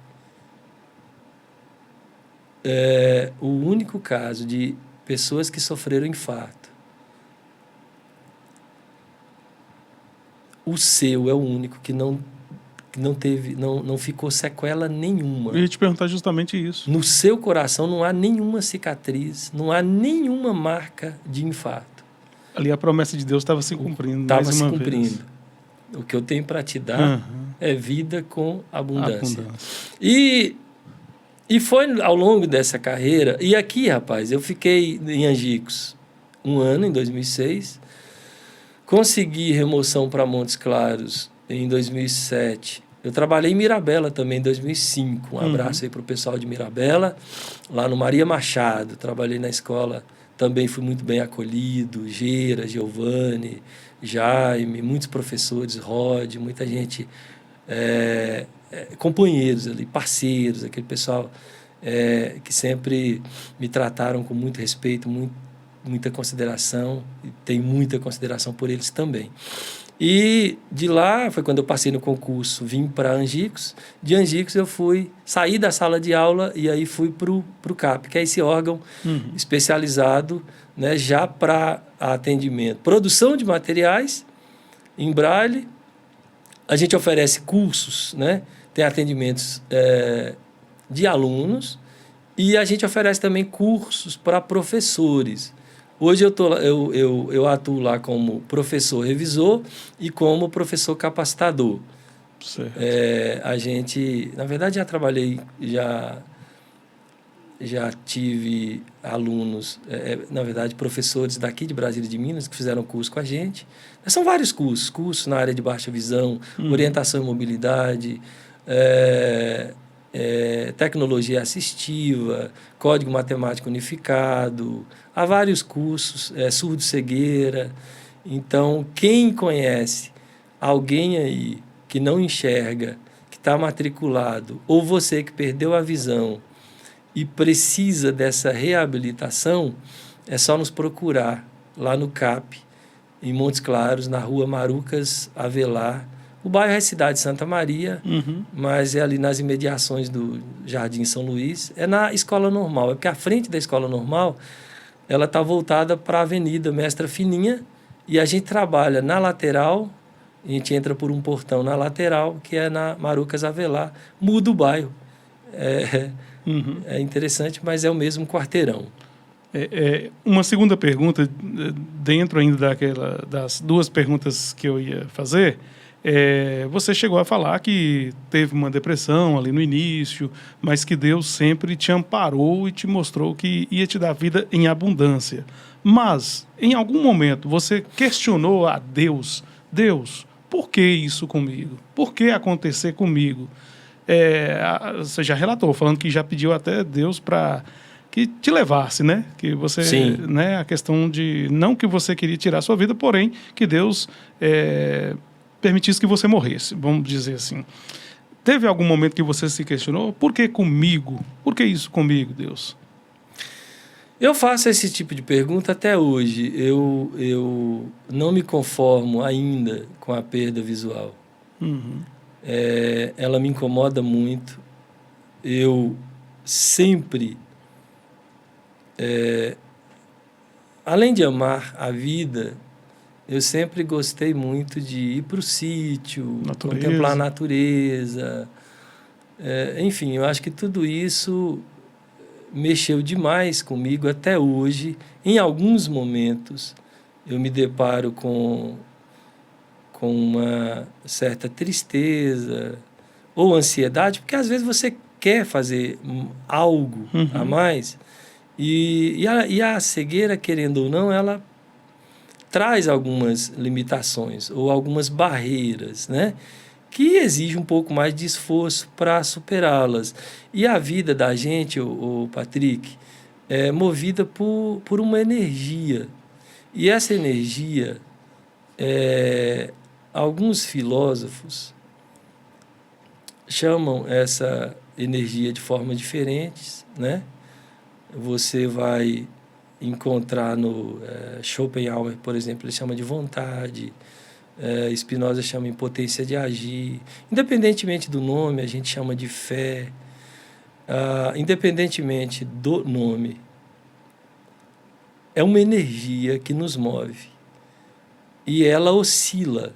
o único caso de pessoas que sofreram infarto, o seu é o único que não ficou sequela nenhuma.
Eu ia te perguntar justamente isso.
No seu coração não há nenhuma cicatriz, não há nenhuma marca de infarto.
Ali a promessa de Deus estava se cumprindo.
Estava se cumprindo. O que eu tenho para te dar é vida com abundância. E foi ao longo dessa carreira, e aqui, rapaz, eu fiquei em Angicos 1 ano, em 2006, consegui remoção para Montes Claros em 2007. Eu trabalhei em Mirabela também em 2005. Um abraço aí para o pessoal de Mirabela, lá no Maria Machado. Trabalhei na escola, também fui muito bem acolhido. Gera, Giovanni, Jaime, muitos professores, Rod, muita gente, companheiros ali, parceiros, aquele pessoal que sempre me trataram com muito respeito, muita consideração, e tenho muita consideração por eles também. E de lá, foi quando eu passei no concurso, vim para Angicos. De Angicos eu saí da sala de aula e aí fui para o CAP, que é esse órgão especializado, né, já para atendimento. Produção de materiais em braille. A gente oferece cursos, né, tem atendimentos de alunos e a gente oferece também cursos para professores. Hoje eu atuo lá como professor revisor e como professor capacitador.
Certo.
A gente, na verdade, já trabalhei, já tive alunos, na verdade, professores daqui de Brasília de Minas que fizeram curso com a gente. São vários cursos na área de baixa visão, orientação e mobilidade, tecnologia assistiva, código matemático unificado, há vários cursos, surdo-cegueira. Então, quem conhece alguém aí que não enxerga, que está matriculado, ou você que perdeu a visão e precisa dessa reabilitação, é só nos procurar lá no CAP, em Montes Claros, na rua Marucas Avelar. O bairro é Cidade Santa Maria, mas é ali nas imediações do Jardim São Luís. É na Escola Normal, porque a frente da Escola Normal ela está voltada para a Avenida Mestra Fininha e a gente trabalha na lateral, a gente entra por um portão na lateral, que é na Marucas Avelar, muda o bairro.
Uhum.
É interessante, mas é o mesmo quarteirão.
Uma segunda pergunta, dentro ainda das duas perguntas que eu ia fazer, você chegou a falar que teve uma depressão ali no início, mas que Deus sempre te amparou e te mostrou que ia te dar vida em abundância. Mas, em algum momento, você questionou a Deus: Deus, por que isso comigo? Por que acontecer comigo? Você já relatou, falando que já pediu até Deus para que te levasse, né? Que você,
Sim.
né? A questão de não que você queria tirar a sua vida, porém que Deus permitisse que você morresse, vamos dizer assim. Teve algum momento que você se questionou? Por que comigo? Por que isso comigo, Deus?
Eu faço esse tipo de pergunta até hoje. Eu não me conformo ainda com a perda visual.
Uhum.
Ela me incomoda muito. Eu sempre, além de amar a vida, eu sempre gostei muito de ir para o sítio,
Natureza.
contemplar a natureza. Enfim, eu acho que tudo isso mexeu demais comigo até hoje. Em alguns momentos, eu me deparo com uma certa tristeza ou ansiedade, porque às vezes você quer fazer algo a mais e a cegueira, querendo ou não, ela traz algumas limitações ou algumas barreiras, né? Que exige um pouco mais de esforço para superá-las. E a vida da gente, o Patrick, é movida por uma energia. E essa energia, alguns filósofos chamam essa energia de formas diferentes, né? Você vai encontrar no Schopenhauer, por exemplo, ele chama de vontade. Spinoza chama impotência de agir. Independentemente do nome, a gente chama de fé. Independentemente do nome, é uma energia que nos move. E ela oscila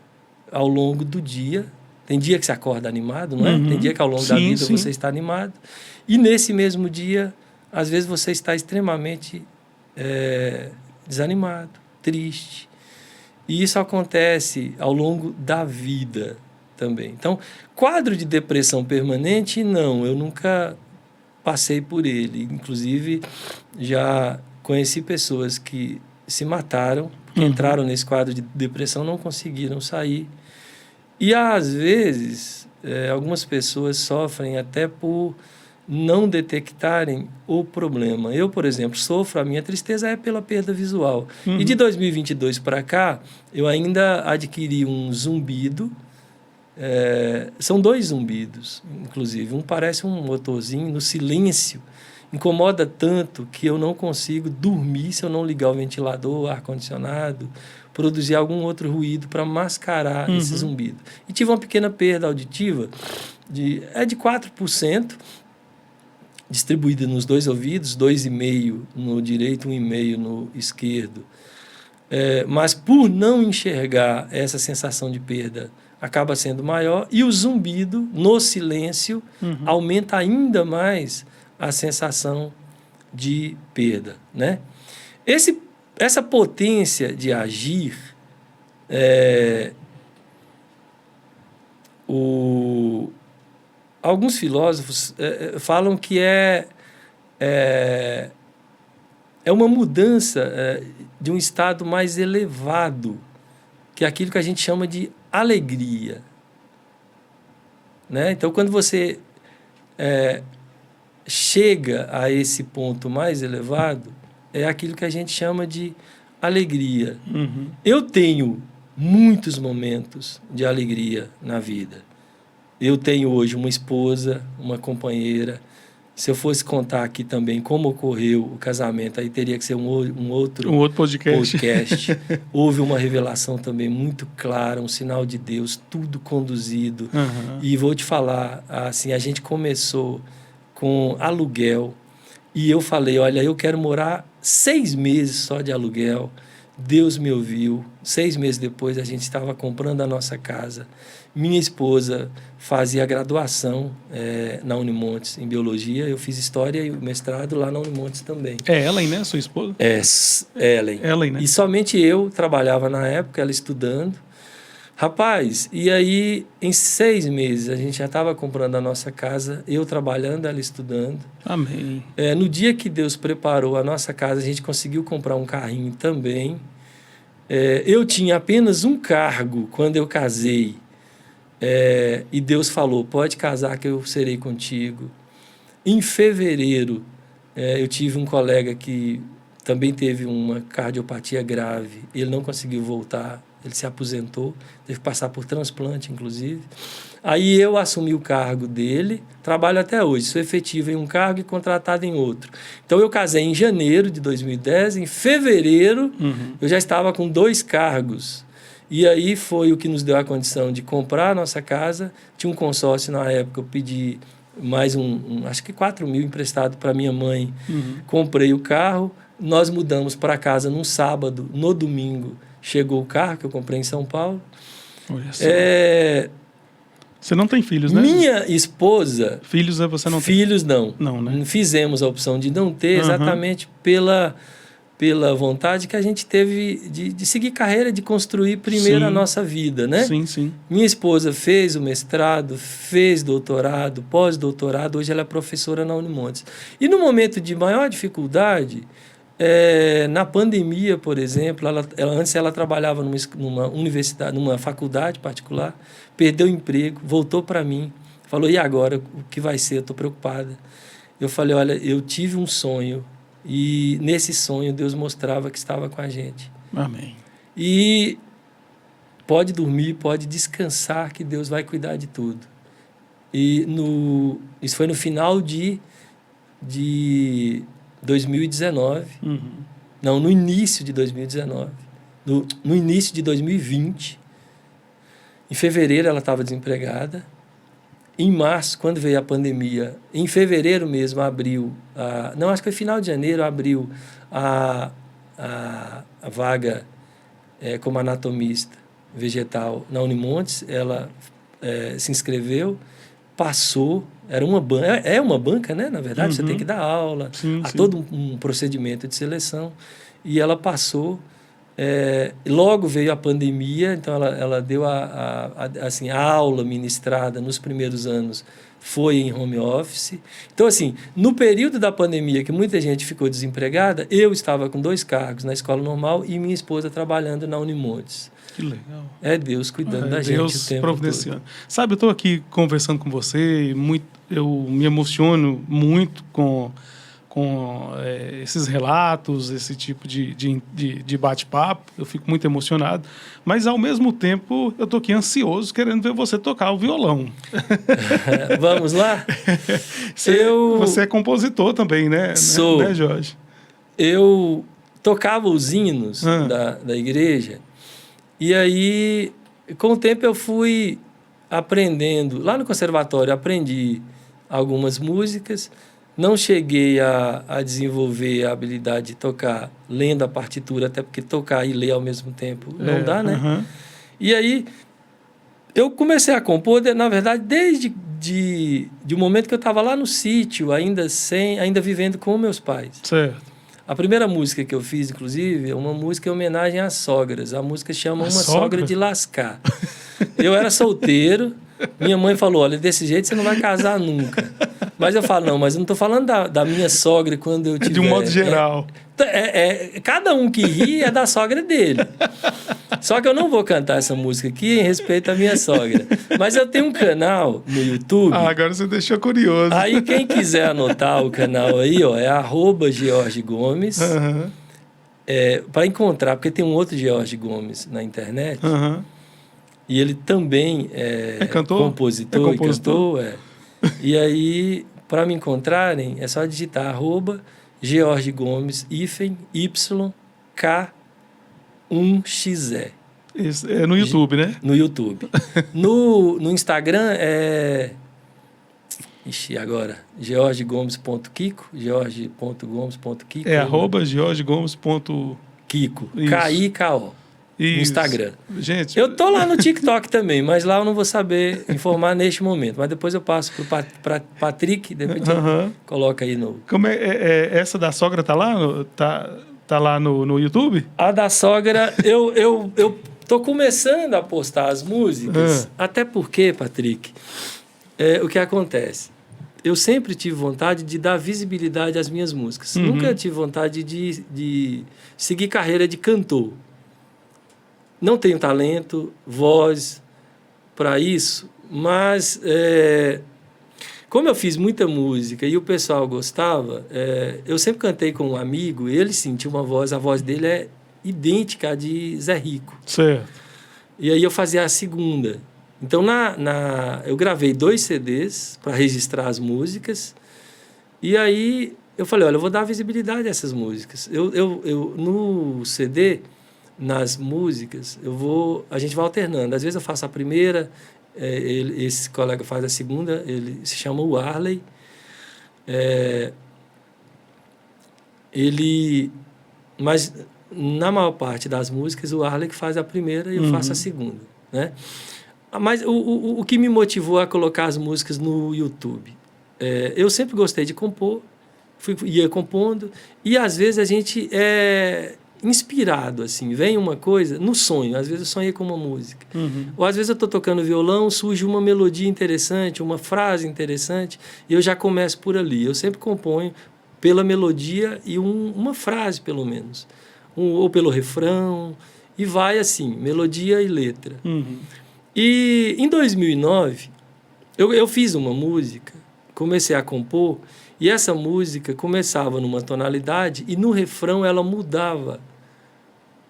ao longo do dia. Tem dia que você acorda animado, não é?
Uhum.
Tem dia que ao longo da vida você está animado. E nesse mesmo dia, às vezes você está extremamente desanimado, triste. E isso acontece ao longo da vida também. Então, quadro de depressão permanente, não, eu nunca passei por ele. Inclusive, já conheci pessoas que se mataram, que entraram nesse quadro de depressão, não conseguiram sair. E, às vezes, algumas pessoas sofrem até por não detectarem o problema. Eu, por exemplo, sofro, a minha tristeza é pela perda visual. E de 2022 para cá, eu ainda adquiri um zumbido. São 2 zumbidos, inclusive. Um parece um motorzinho no silêncio. Incomoda tanto que eu não consigo dormir se eu não ligar o ventilador, o ar-condicionado, produzir algum outro ruído para mascarar esse zumbido. E tive uma pequena perda auditiva de 4%, distribuída nos 2 ouvidos, 2,5 no direito, 1,5 no esquerdo. Mas por não enxergar essa sensação de perda, acaba sendo maior, e o zumbido, no silêncio, aumenta ainda mais a sensação de perda, né? Essa potência de agir, alguns filósofos falam que é uma mudança de um estado mais elevado, que é aquilo que a gente chama de alegria, né? Então, quando você chega a esse ponto mais elevado, é aquilo que a gente chama de alegria. Eu tenho muitos momentos de alegria na vida. Eu tenho hoje uma esposa, uma companheira. Se eu fosse contar aqui também como ocorreu o casamento, aí teria que ser um outro podcast. Houve uma revelação também muito clara, um sinal de Deus, tudo conduzido. E vou te falar, assim, a gente começou com aluguel e eu falei, olha, eu quero morar 6 meses só de aluguel. Deus me ouviu. 6 meses depois, a gente estava comprando a nossa casa. Minha esposa fazia a graduação na Unimontes, em Biologia. Eu fiz História e o mestrado lá na Unimontes também.
É Ellen, né? Sua esposa?
Ellen.
Ellen, né?
E somente eu trabalhava na época, ela estudando. Rapaz, e aí, em 6 meses, a gente já estava comprando a nossa casa, eu trabalhando, ela estudando.
Amém.
No dia que Deus preparou a nossa casa, a gente conseguiu comprar um carrinho também. Eu tinha apenas um cargo quando eu casei. E Deus falou, pode casar que eu serei contigo. Em fevereiro, eu tive um colega que também teve uma cardiopatia grave. Ele não conseguiu voltar. Ele se aposentou, teve que passar por transplante, inclusive. Aí eu assumi o cargo dele, trabalho até hoje, sou efetivo em um cargo e contratado em outro. Então eu casei em janeiro de 2010, em fevereiro eu já estava com 2 cargos. E aí foi o que nos deu a condição de comprar a nossa casa. Tinha um consórcio na época, eu pedi mais acho que 4 mil emprestado para minha mãe. Comprei o carro, nós mudamos para casa num sábado, no domingo. Chegou o carro que eu comprei em São Paulo.
Olha só. Você não tem filhos, né?
Minha esposa...
Filhos você não tem?
Filhos não.
Não, né?
Fizemos a opção de não ter exatamente pela vontade que a gente teve de seguir carreira, de construir primeiro a nossa vida, né?
Sim, sim.
Minha esposa fez o mestrado, fez doutorado, pós-doutorado. Hoje ela é professora na Unimontes. E no momento de maior dificuldade... na pandemia, por exemplo, antes ela trabalhava numa universidade, numa faculdade particular, perdeu o emprego, voltou para mim, falou, e agora, o que vai ser? Eu estou preocupada. Eu falei, olha, eu tive um sonho, e nesse sonho Deus mostrava que estava com a gente.
Amém.
E pode dormir, pode descansar, que Deus vai cuidar de tudo. E isso foi no final de 2019, não, no início de 2019, no início de 2020, em fevereiro ela estava desempregada, em março, quando veio a pandemia, em fevereiro mesmo abriu, não, acho que foi final de janeiro, abriu a vaga como anatomista vegetal na Unimontes, ela se inscreveu, passou, é uma banca, né? Na verdade, você tem que dar aula, há todo um procedimento de seleção. E ela passou, logo veio a pandemia, então ela deu assim, a aula ministrada nos primeiros anos, foi em home office. Então, assim, no período da pandemia, que muita gente ficou desempregada, eu estava com 2 cargos na escola normal e minha esposa trabalhando na Unimontes.
Que legal.
É Deus cuidando da gente
Deus
o tempo
providenciando.
todo.
Sabe, eu estou aqui conversando com você e eu me emociono muito com esses relatos, esse tipo de bate-papo. Eu fico muito emocionado. Mas, ao mesmo tempo, eu estou aqui ansioso, querendo ver você tocar o violão.
Vamos lá?
Você é compositor também, né?
Sou.
Né, Jorge?
Eu tocava os hinos da igreja. E aí, com o tempo, eu fui aprendendo. Lá no conservatório, aprendi algumas músicas. Não cheguei a desenvolver a habilidade de tocar lendo a partitura, até porque tocar e ler ao mesmo tempo não dá, né? E aí, eu comecei a compor, na verdade, desde o momento que eu estava lá no sítio, ainda vivendo com meus pais.
Certo.
A primeira música que eu fiz, inclusive, é uma música em homenagem às sogras. A música chama Uma Sogra de Lascar. Eu era solteiro, minha mãe falou, olha, desse jeito você não vai casar nunca. Mas eu falo, não, mas eu não estou falando da minha sogra quando eu tiver...
De um modo geral.
Cada um que ri é da sogra dele. Só que eu não vou cantar essa música aqui em respeito à minha sogra. Mas eu tenho um canal no YouTube.
Agora você deixou curioso.
Aí quem quiser anotar o canal aí, ó, é @George Gomes. Para encontrar, porque tem um outro George Gomes na internet. E ele também é compositor e cantor. E aí, para me encontrarem, é só digitar @George Gomes YK1XE.
Isso, é no YouTube, né?
No YouTube. No Instagram é... agora. georgegomes.kiko, george.gomes.kiko.
É @georgegomes.kiko.
Kiko.
Isso.
K-I-K-O. No
Isso.
Instagram.
Gente,
Eu tô lá no TikTok também, mas lá eu não vou saber informar neste momento. Mas depois eu passo para Patrick, depois coloca aí no...
como essa da sogra tá lá? Tá lá no YouTube?
A da sogra, eu tô começando a postar as músicas, até porque, Patrick, o que acontece? Eu sempre tive vontade de dar visibilidade às minhas músicas. Nunca tive vontade de seguir carreira de cantor. Não tenho talento, voz para isso, mas como eu fiz muita música e o pessoal gostava, eu sempre cantei com um amigo, ele sentiu uma voz, a voz dele é idêntica à de Zé Rico.
Certo.
E aí eu fazia a segunda. Então, eu gravei 2 CDs para registrar as músicas, e aí eu falei, olha, eu vou dar visibilidade a essas músicas. No CD... nas músicas, a gente vai alternando. Às vezes eu faço a primeira, esse colega faz a segunda, ele se chama Warley. Mas na maior parte das músicas, o Warley que faz a primeira e eu faço a segunda, né? Mas o que me motivou a colocar as músicas no YouTube? Eu sempre gostei de compor, ia compondo, e às vezes a gente inspirado, assim, vem uma coisa no sonho, às vezes eu sonhei com uma música, ou às vezes eu estou tocando violão, surge uma melodia interessante, uma frase interessante, e eu já começo por ali. Eu sempre componho pela melodia e uma frase, pelo menos, ou pelo refrão, e vai assim, melodia e letra. E em 2009, eu fiz uma música, comecei a compor, e essa música começava numa tonalidade e no refrão ela mudava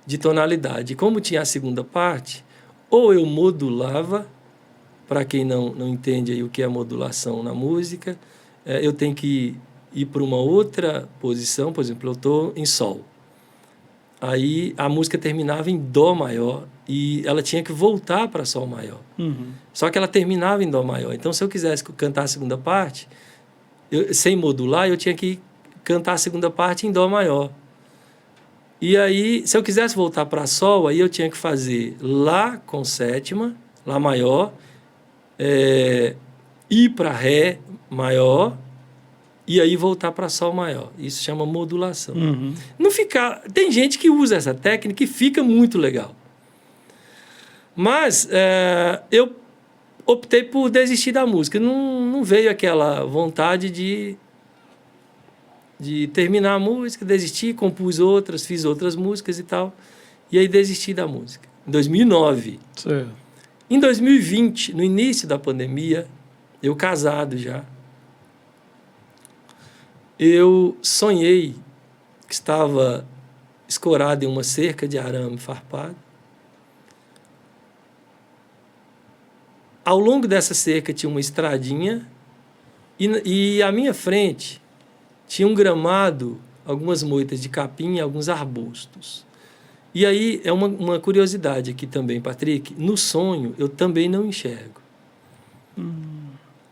de tonalidade. Como tinha a segunda parte, ou eu modulava, para quem não entende aí o que é modulação na música, eu tenho que ir para uma outra posição, por exemplo, eu estou em Sol. Aí a música terminava em Dó maior e ela tinha que voltar para Sol maior. Só que ela terminava em Dó maior. Então, se eu quisesse cantar a segunda parte, sem modular, eu tinha que cantar a segunda parte em Dó maior. E aí, se eu quisesse voltar para Sol, aí eu tinha que fazer Lá com sétima, Lá maior, ir para Ré maior, e aí voltar para Sol maior. Isso chama modulação. Não fica... Tem gente que usa essa técnica e fica muito legal. Mas eu optei por desistir da música. Não veio aquela vontade de terminar a música, desistir, compus outras, fiz outras músicas e tal. E aí desisti da música. Em 2009.
Certo.
Em 2020, no início da pandemia, eu casado já, eu sonhei que estava escorado em uma cerca de arame farpado. Ao longo dessa cerca tinha uma estradinha e à minha frente tinha um gramado, algumas moitas de capim e alguns arbustos. E aí é uma curiosidade aqui também, Patrick. No sonho eu também não enxergo.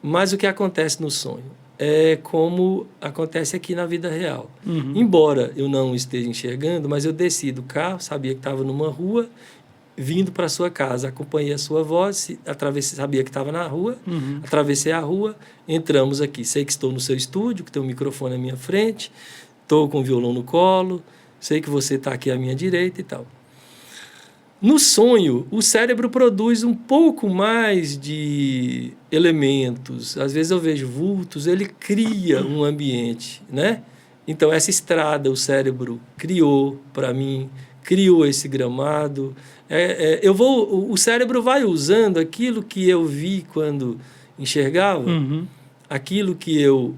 Mas o que acontece no sonho é como acontece aqui na vida real. Embora eu não esteja enxergando, mas eu desci do carro, sabia que estava numa rua, vindo para a sua casa, acompanhei a sua voz, sabia que estava na rua, atravessei a rua, entramos aqui. Sei que estou no seu estúdio, que tem um microfone à minha frente, estou com o violão no colo, sei que você está aqui à minha direita e tal. No sonho, o cérebro produz um pouco mais de elementos. Às vezes eu vejo vultos, ele cria um ambiente, né? Então, essa estrada o cérebro criou para mim, criou esse gramado. O cérebro vai usando aquilo que eu vi quando enxergava, aquilo que eu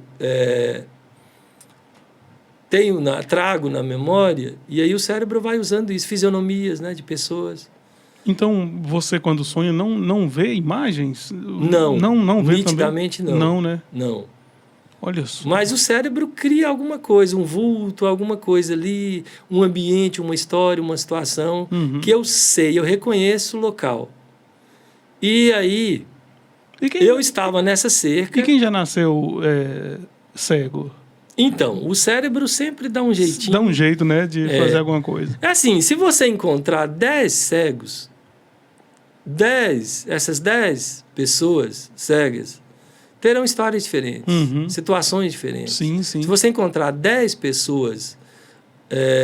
trago na memória, e aí o cérebro vai usando isso, fisionomias, né, de pessoas.
Então, você, quando sonha, não vê imagens?
Não
vê
nitidamente
também?
não.
Não, né?
Não.
Olha só.
Mas o cérebro cria alguma coisa, um vulto, alguma coisa ali, um ambiente, uma história, uma situação, que eu sei, eu reconheço o local. E aí, eu estava nessa cerca.
E quem já nasceu cego?
Então, o cérebro sempre dá um jeitinho.
Dá um jeito, né, de fazer alguma coisa.
É assim, se você encontrar 10 cegos, essas 10 pessoas cegas terão histórias diferentes, situações diferentes.
Sim, sim.
Se você encontrar 10 pessoas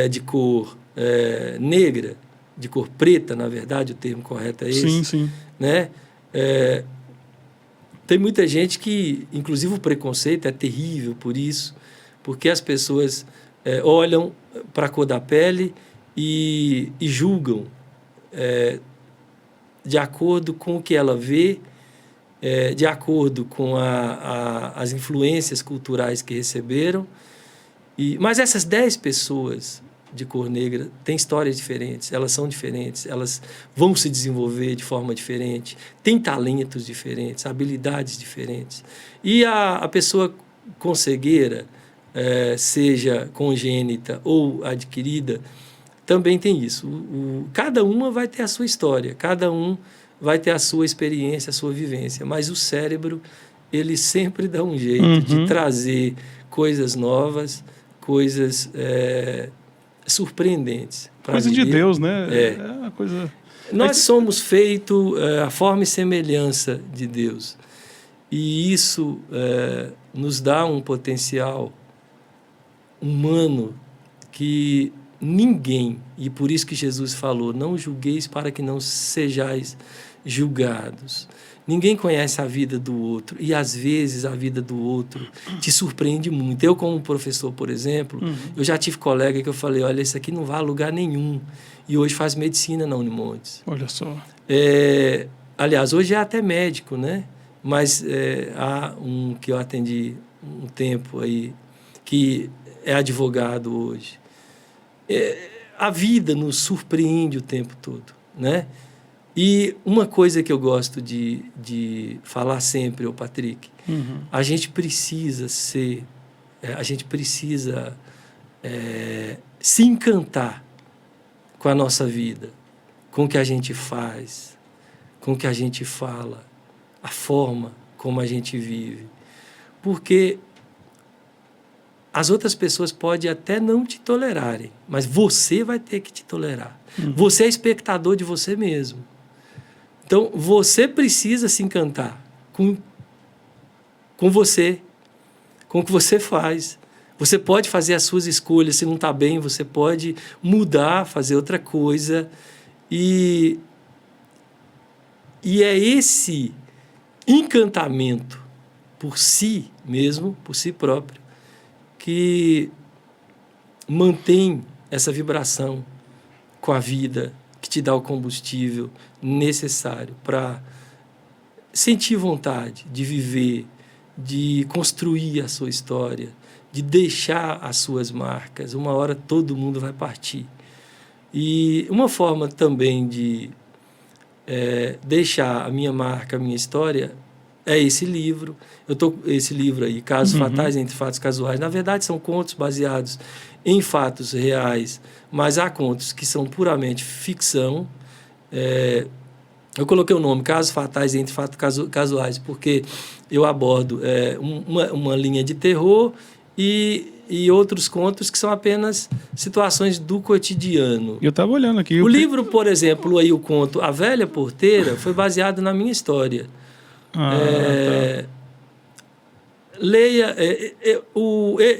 de cor negra, de cor preta, na verdade, o termo correto é esse.
Sim, sim.
Né? Tem muita gente que, inclusive o preconceito é terrível por isso, porque as pessoas olham para a cor da pele e julgam de acordo com o que ela vê, de acordo com as influências culturais que receberam. Mas essas 10 pessoas de cor negra têm histórias diferentes, elas são diferentes, elas vão se desenvolver de forma diferente, têm talentos diferentes, habilidades diferentes. E a pessoa com cegueira, seja congênita ou adquirida, também tem isso. Cada uma vai ter a sua história, cada um vai ter a sua experiência, a sua vivência, mas o cérebro, ele sempre dá um jeito de trazer coisas novas, coisas surpreendentes.
Coisa de Deus, né? Uma coisa...
Nós somos feitos a forma e semelhança de Deus. E isso nos dá um potencial humano que ninguém, e por isso que Jesus falou, não julgueis para que não sejais julgados. Ninguém conhece a vida do outro e, às vezes, a vida do outro te surpreende muito. Eu, como professor, por exemplo, eu já tive colega que eu falei, olha, isso aqui não vai a lugar nenhum. E hoje faz medicina na Unimontes.
Olha só.
Aliás, hoje é até médico, né? Mas há um que eu atendi um tempo aí, que é advogado hoje. A vida nos surpreende o tempo todo, né? E uma coisa que eu gosto de falar sempre, Patrick, a gente precisa se encantar com a nossa vida, com o que a gente faz, com o que a gente fala, a forma como a gente vive. Porque as outras pessoas podem até não te tolerarem, mas você vai ter que te tolerar. Você é espectador de você mesmo. Então, você precisa se encantar com você, com o que você faz. Você pode fazer as suas escolhas, se não está bem, você pode mudar, fazer outra coisa. E é esse encantamento por si mesmo, por si próprio, que mantém essa vibração com a vida, que te dá o combustível necessário para sentir vontade de viver, de construir a sua história, de deixar as suas marcas. Uma hora todo mundo vai partir. E uma forma também de deixar a minha marca, a minha história, é esse livro. Esse livro aí, Casos Fatais entre Fatos Casuais, na verdade são contos baseados em fatos reais, mas há contos que são puramente ficção. Eu coloquei o nome Casos Fatais entre Fatos Casuais porque eu abordo uma linha de terror e outros contos que são apenas situações do cotidiano.
Eu estava olhando aqui.
O livro, por exemplo, aí o conto A Velha Porteira foi baseado na minha história.
Tá.
Leia,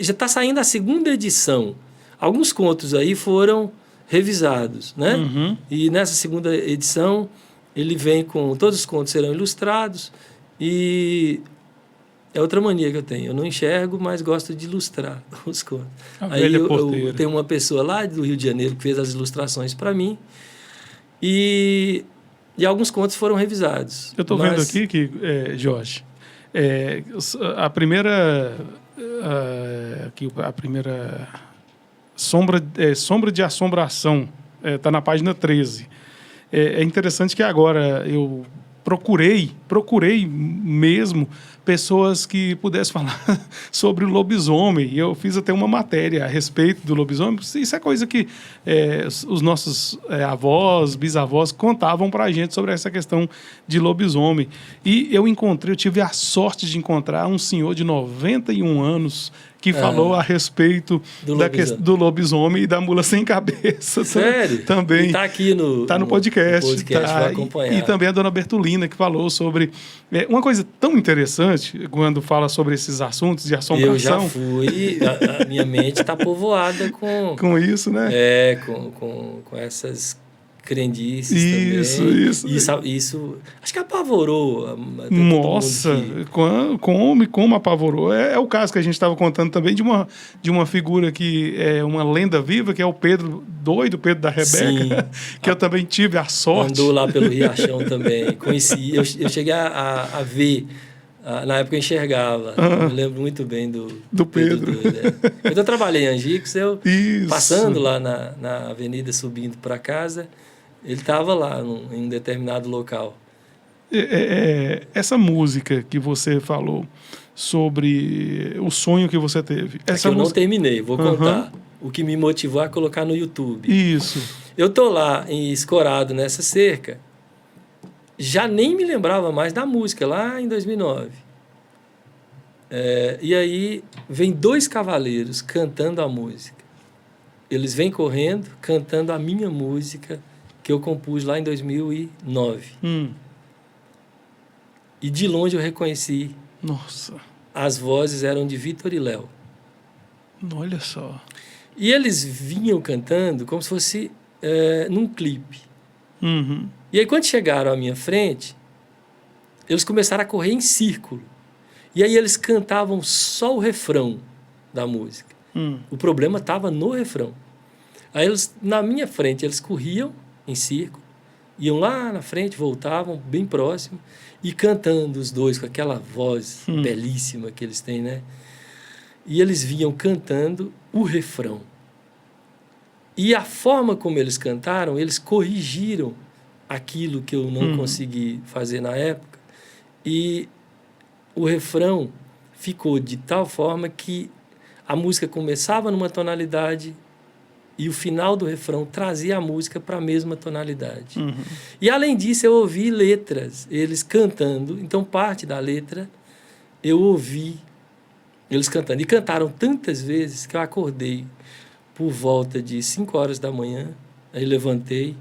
já está saindo a 2ª edição. Alguns contos aí foram revisados, né? E nessa 2ª edição ele vem com... Todos os contos serão ilustrados e é outra mania que eu tenho. Eu não enxergo, mas gosto de ilustrar os contos. Aí eu tenho uma pessoa lá do Rio de Janeiro que fez as ilustrações para mim e alguns contos foram revisados.
Eu estou vendo aqui que, Jorge, a primeira Sombra de Assombração está na página 13. É interessante que agora eu procurei mesmo pessoas que pudessem falar sobre o lobisomem. E eu fiz até uma matéria a respeito do lobisomem. Isso é coisa que os nossos avós, bisavós contavam para a gente sobre essa questão de lobisomem. E eu tive a sorte de encontrar um senhor de 91 anos que falou a respeito do lobisomem e da mula sem cabeça.
Sério?
Também.
Está aqui no
podcast.
Tá, vai acompanhar.
E também a dona Bertolina, que falou sobre... uma coisa tão interessante, quando fala sobre esses assuntos de assombração.
Eu já fui, a minha mente está povoada com
isso, né?
Com essas crendices também. Isso acho que apavorou.
Nossa, como apavorou. É o caso que a gente estava contando também de uma figura que é uma lenda viva, que é o Pedro da Rebeca, que eu também tive a sorte.
Andou lá pelo Riachão também, conheci. Eu cheguei a ver, na época eu enxergava. Eu lembro muito bem do Pedro. Quando eu trabalhei em Angicos, passando lá na avenida, subindo para casa, ele estava lá em um determinado local.
Essa música que você falou sobre o sonho que você teve.
Eu não terminei, vou contar. O que me motivou a colocar no YouTube.
Isso.
Eu tô lá escorado nessa cerca, já nem me lembrava mais da música, lá em 2009. E aí vem 2 cavaleiros cantando a música. Eles vêm correndo, cantando a minha música, que eu compus lá em 2009. E de longe eu reconheci.
Nossa.
As vozes eram de Vitor e Léo.
Olha só.
E eles vinham cantando como se fosse num clipe. E aí, quando chegaram à minha frente, eles começaram a correr em círculo. E aí eles cantavam só o refrão da música. O problema estava no refrão. Aí eles, na minha frente, eles corriam em círculo, iam lá na frente, voltavam bem próximo e cantando os dois com aquela voz belíssima que eles têm, né? E eles vinham cantando o refrão. E a forma como eles cantaram, eles corrigiram aquilo que eu não consegui fazer na época. E o refrão ficou de tal forma que a música começava numa tonalidade e o final do refrão trazia a música para a mesma tonalidade. E, além disso, eu ouvi letras, eles cantando. Então, parte da letra eu ouvi eles cantando. E cantaram tantas vezes que eu acordei por volta de 5 horas da manhã. Aí levantei,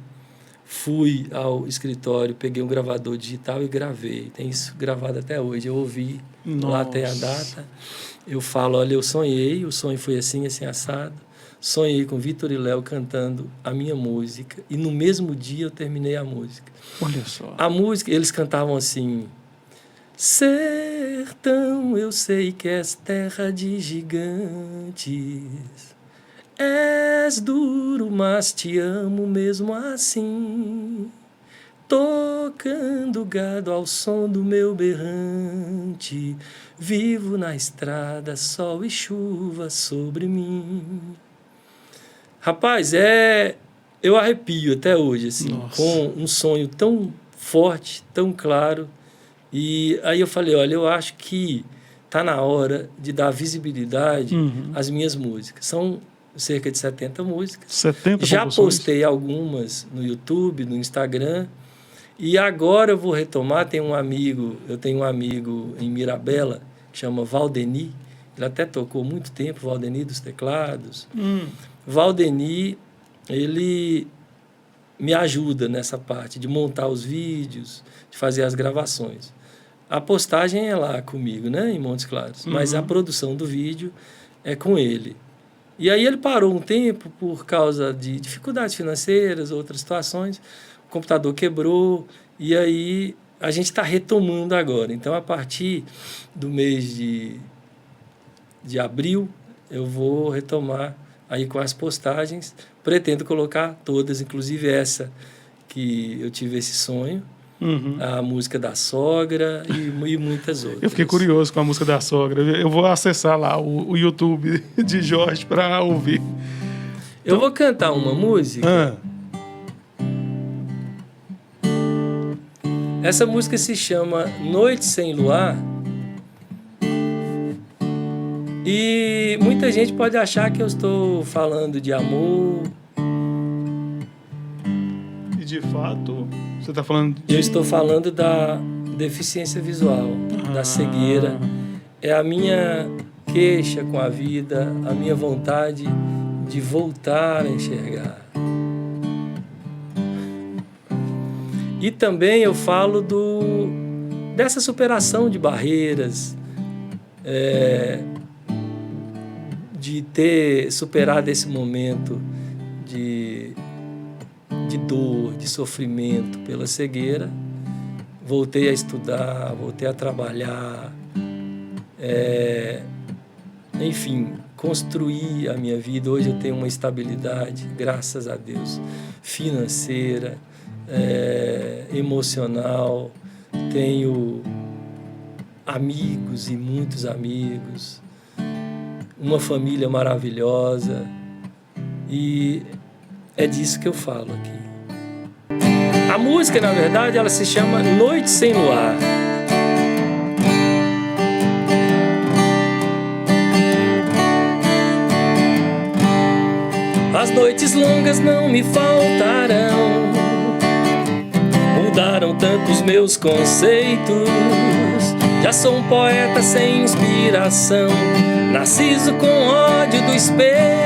fui ao escritório, peguei um gravador digital e gravei. Tem isso gravado até hoje. Eu ouvi, lá tem a data. Eu falo, olha, eu sonhei, o sonho foi assim, assim, assado. Sonhei com Vitor e Léo cantando a minha música. E no mesmo dia eu terminei a música.
Olha só.
A música, eles cantavam assim... Sertão, eu sei que és terra de gigantes. És duro, mas te amo mesmo assim. Tocando gado ao som do meu berrante. Vivo na estrada, sol e chuva sobre mim. Rapaz, eu arrepio até hoje, assim, com um sonho tão forte, tão claro. E aí eu falei, olha, eu acho que está na hora de dar visibilidade às minhas músicas. São cerca de 70 músicas.
70
Já
composições.
postei algumas no YouTube, no Instagram. E agora eu vou retomar, eu tenho um amigo em Mirabela, que chama Valdeni. Ele até tocou muito tempo, Valdeni dos teclados. Valdeni, ele me ajuda nessa parte de montar os vídeos, de fazer as gravações. A postagem é lá comigo, né, em Montes Claros, mas a produção do vídeo é com ele. E aí ele parou um tempo por causa de dificuldades financeiras, outras situações, o computador quebrou, e aí a gente está retomando agora. Então, a partir do mês de abril, eu vou retomar aí com as postagens, pretendo colocar todas, inclusive essa que eu tive esse sonho, a música da sogra e muitas outras.
Eu fiquei curioso com a música da sogra. Eu vou acessar lá o YouTube de Jorge para ouvir.
Eu vou cantar uma música. Essa música se chama Noite Sem Luar. E muita gente pode achar que eu estou falando de amor.
E de fato, você está falando de...
Eu estou falando da deficiência visual, da cegueira. É a minha queixa com a vida, a minha vontade de voltar a enxergar. E também eu falo dessa superação de barreiras, de ter superado esse momento de dor, de sofrimento pela cegueira. Voltei a estudar, voltei a trabalhar, enfim, construí a minha vida. Hoje eu tenho uma estabilidade, graças a Deus, financeira, emocional, tenho amigos e muitos amigos, uma família maravilhosa, e é disso que eu falo aqui. A música, na verdade, ela se chama Noite Sem Luar. As noites longas não me faltarão, mudaram tanto os meus conceitos. Já sou um poeta sem inspiração, narciso com ódio do espelho.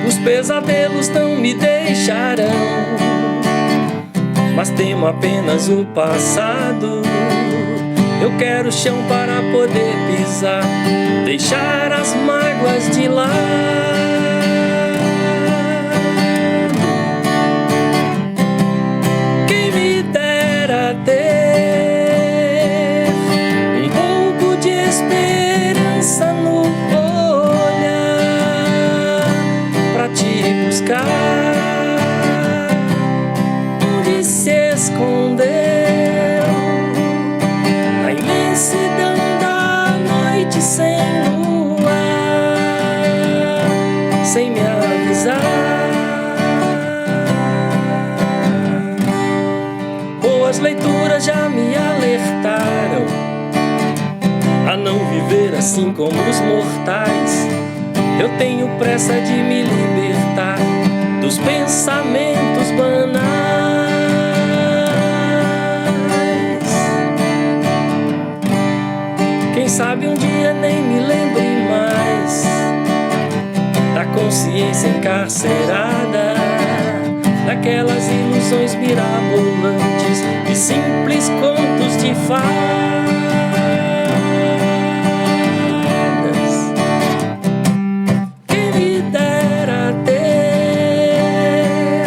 Os pesadelos não me deixarão, mas temo apenas o passado. Eu quero chão para poder pisar, deixar as mágoas de lado. Quem me dera ter um pouco de esperança no olhar, pra te buscar onde se escondeu, na imensidão da noite sem luar, sem me avisar. Boas leituras já me alertaram a não viver assim como os mortais. Eu tenho pressa de me libertar dos pensamentos banais. Quem sabe um dia nem me lembre mais da consciência encarcerada, daquelas ilusões mirabolantes e simples contos de fadas. Quem me dera ter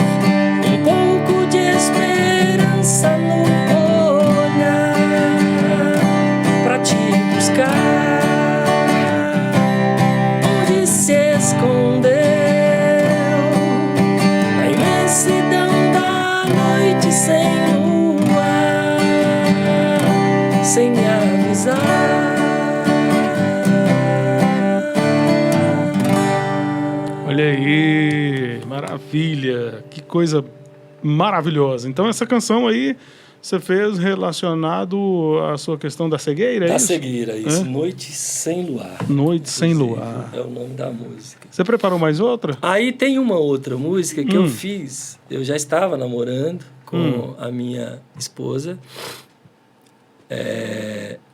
um pouco de esperança no olhar, pra te buscar onde se escondeu, na imensidão da noite sem luar, sem me avisar.
Olha aí, maravilha, que coisa maravilhosa. Então essa canção aí você fez relacionado à sua questão da cegueira, é
Da
isso?
cegueira, isso. Noite Sem Luar.
Noite Sem
Inclusive,
Luar.
é o nome da música.
Você preparou mais outra?
Aí tem uma outra música que eu fiz. Eu já estava namorando com a minha esposa,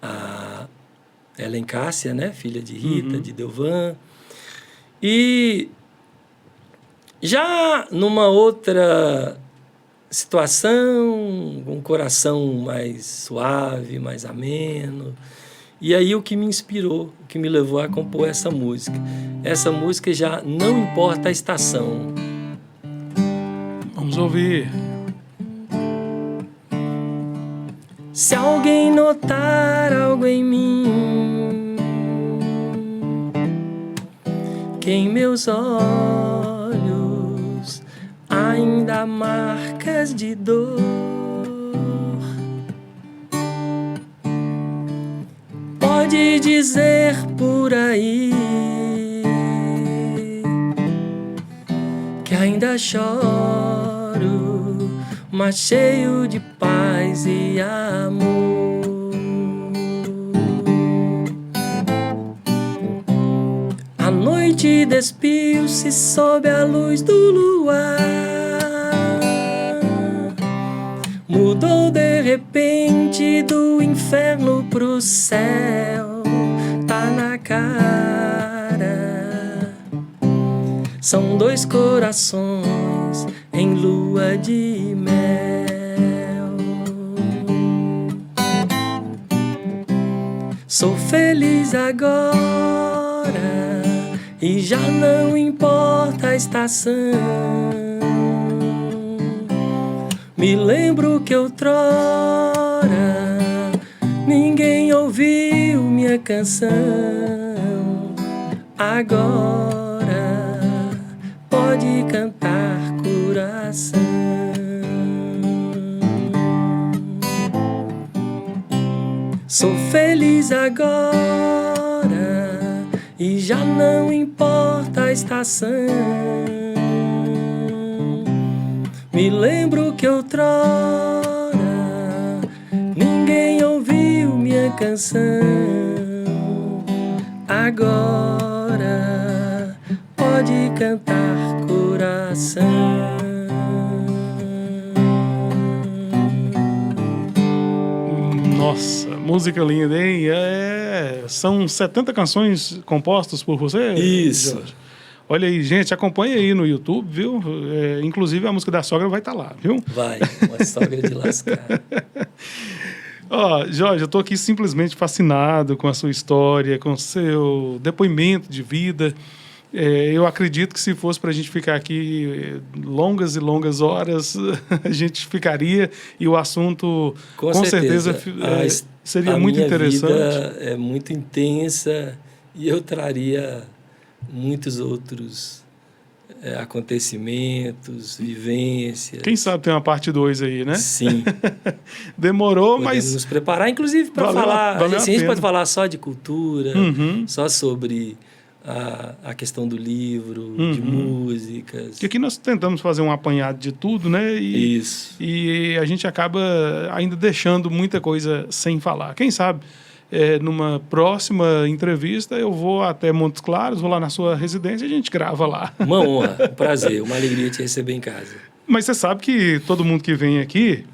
a Ellen Cássia, né? Filha de Rita, de Delvan. E já numa outra situação, com um coração mais suave, mais ameno. E aí o que me inspirou, o que me levou a compor essa música. Essa música já não importa a estação.
Vamos ouvir.
Se alguém notar algo em mim, que em meus olhos ainda há marcas de dor, pode dizer por aí que ainda choro, mas cheio de paz e amor. A noite despiu-se sob a luz do luar, mudou de repente do inferno pro céu, tá na cara. São dois corações em lua de mel. Sou feliz agora e já não importa a estação. Me lembro que outrora ninguém ouviu minha canção. Agora pode cantar, coração. Sou feliz agora e já não importa a estação. Me lembro que outrora ninguém ouviu minha canção. Agora pode cantar, coração.
Nossa, música linda, hein? São 70 canções compostas por você?
Isso.
Jorge? Olha aí, gente, acompanha aí no YouTube, viu? Inclusive a música da sogra vai estar lá, viu?
Vai, uma sogra de lascar.
Ó, Jorge, eu estou aqui simplesmente fascinado com a sua história, com o seu depoimento de vida. Eu acredito que se fosse para a gente ficar aqui longas e longas horas, a gente ficaria e o assunto com certeza seria muito interessante.
A minha vida é muito intensa e eu traria muitos outros acontecimentos, vivências.
Quem sabe tem uma parte 2 aí, né?
Sim.
Demorou,
Podemos
mas
nos preparar, inclusive, para falar.
Valeu
Assim, a gente pode falar só de cultura,
Uhum.
só sobre a questão do livro, de músicas.
Porque aqui nós tentamos fazer um apanhado de tudo, né?
Isso.
E a gente acaba ainda deixando muita coisa sem falar. Quem sabe, numa próxima entrevista, eu vou até Montes Claros, vou lá na sua residência e a gente grava lá.
Uma honra, um prazer, uma alegria te receber em casa.
Mas você sabe que todo mundo que vem aqui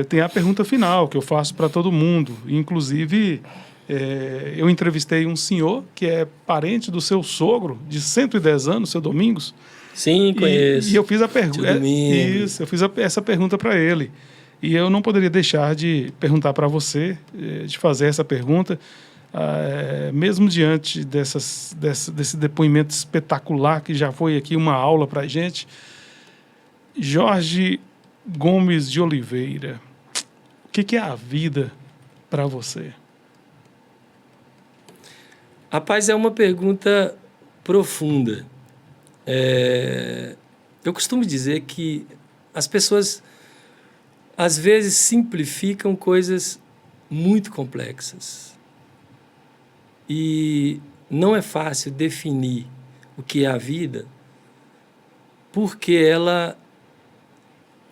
tem a pergunta final que eu faço para todo mundo. Inclusive, eu entrevistei um senhor que é parente do seu sogro, de 110 anos, seu Domingos.
Sim, conheço.
E eu fiz a pergunta. Isso, eu fiz essa pergunta para ele. E eu não poderia deixar de perguntar para você, de fazer essa pergunta, mesmo diante desse depoimento espetacular que já foi aqui uma aula para a gente. Jorge Gomes de Oliveira, o que é a vida para você?
Rapaz, é uma pergunta profunda. Eu costumo dizer que as pessoas às vezes simplificam coisas muito complexas. E não é fácil definir o que é a vida, porque ela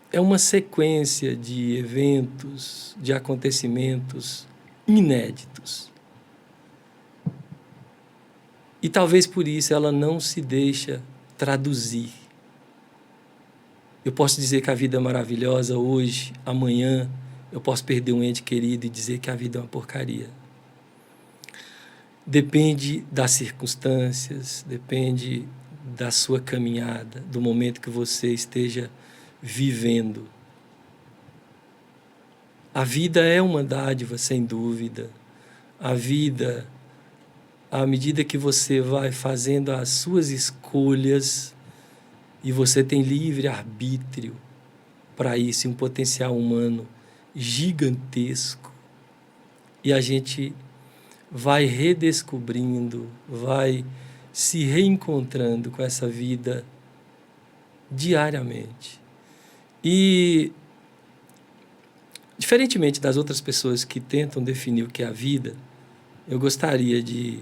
é uma sequência de eventos, de acontecimentos inéditos. E talvez por isso ela não se deixa traduzir. Eu posso dizer que a vida é maravilhosa hoje, amanhã eu posso perder um ente querido e dizer que a vida é uma porcaria. Depende das circunstâncias, depende da sua caminhada, do momento que você esteja vivendo. A vida é uma dádiva, sem dúvida. A vida, à medida que você vai fazendo as suas escolhas, e você tem livre arbítrio para isso, um potencial humano gigantesco. E a gente vai redescobrindo, vai se reencontrando com essa vida diariamente. E, diferentemente das outras pessoas que tentam definir o que é a vida, eu gostaria de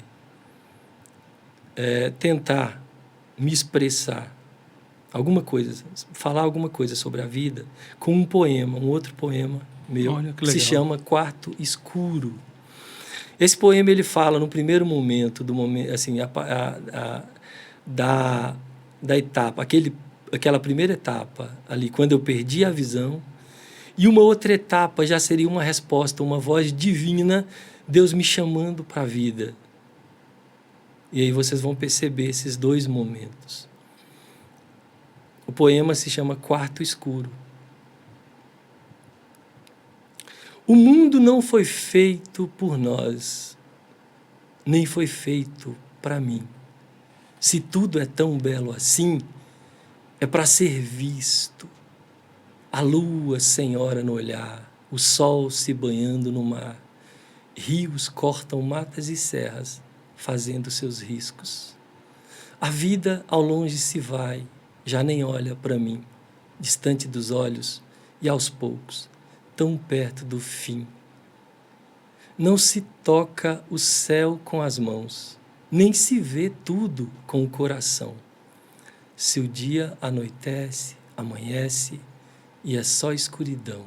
tentar me expressar alguma coisa, falar alguma coisa sobre a vida com um poema, um outro poema meu, que se chama Quarto Escuro. Esse poema ele fala no primeiro momento, assim, da etapa, aquela primeira etapa ali, quando eu perdi a visão E uma outra etapa já seria uma resposta, uma voz divina, Deus me chamando para a vida. E aí vocês vão perceber esses dois momentos. O poema se chama Quarto Escuro. O mundo não foi feito por nós, nem foi feito para mim. Se tudo é tão belo assim, é para ser visto. A lua sem hora no olhar, o sol se banhando no mar, rios cortam matas e serras, fazendo seus riscos. A vida ao longe se vai, já nem olha para mim, distante dos olhos e aos poucos, tão perto do fim. Não se toca o céu com as mãos, nem se vê tudo com o coração. Se o dia anoitece, amanhece e é só escuridão.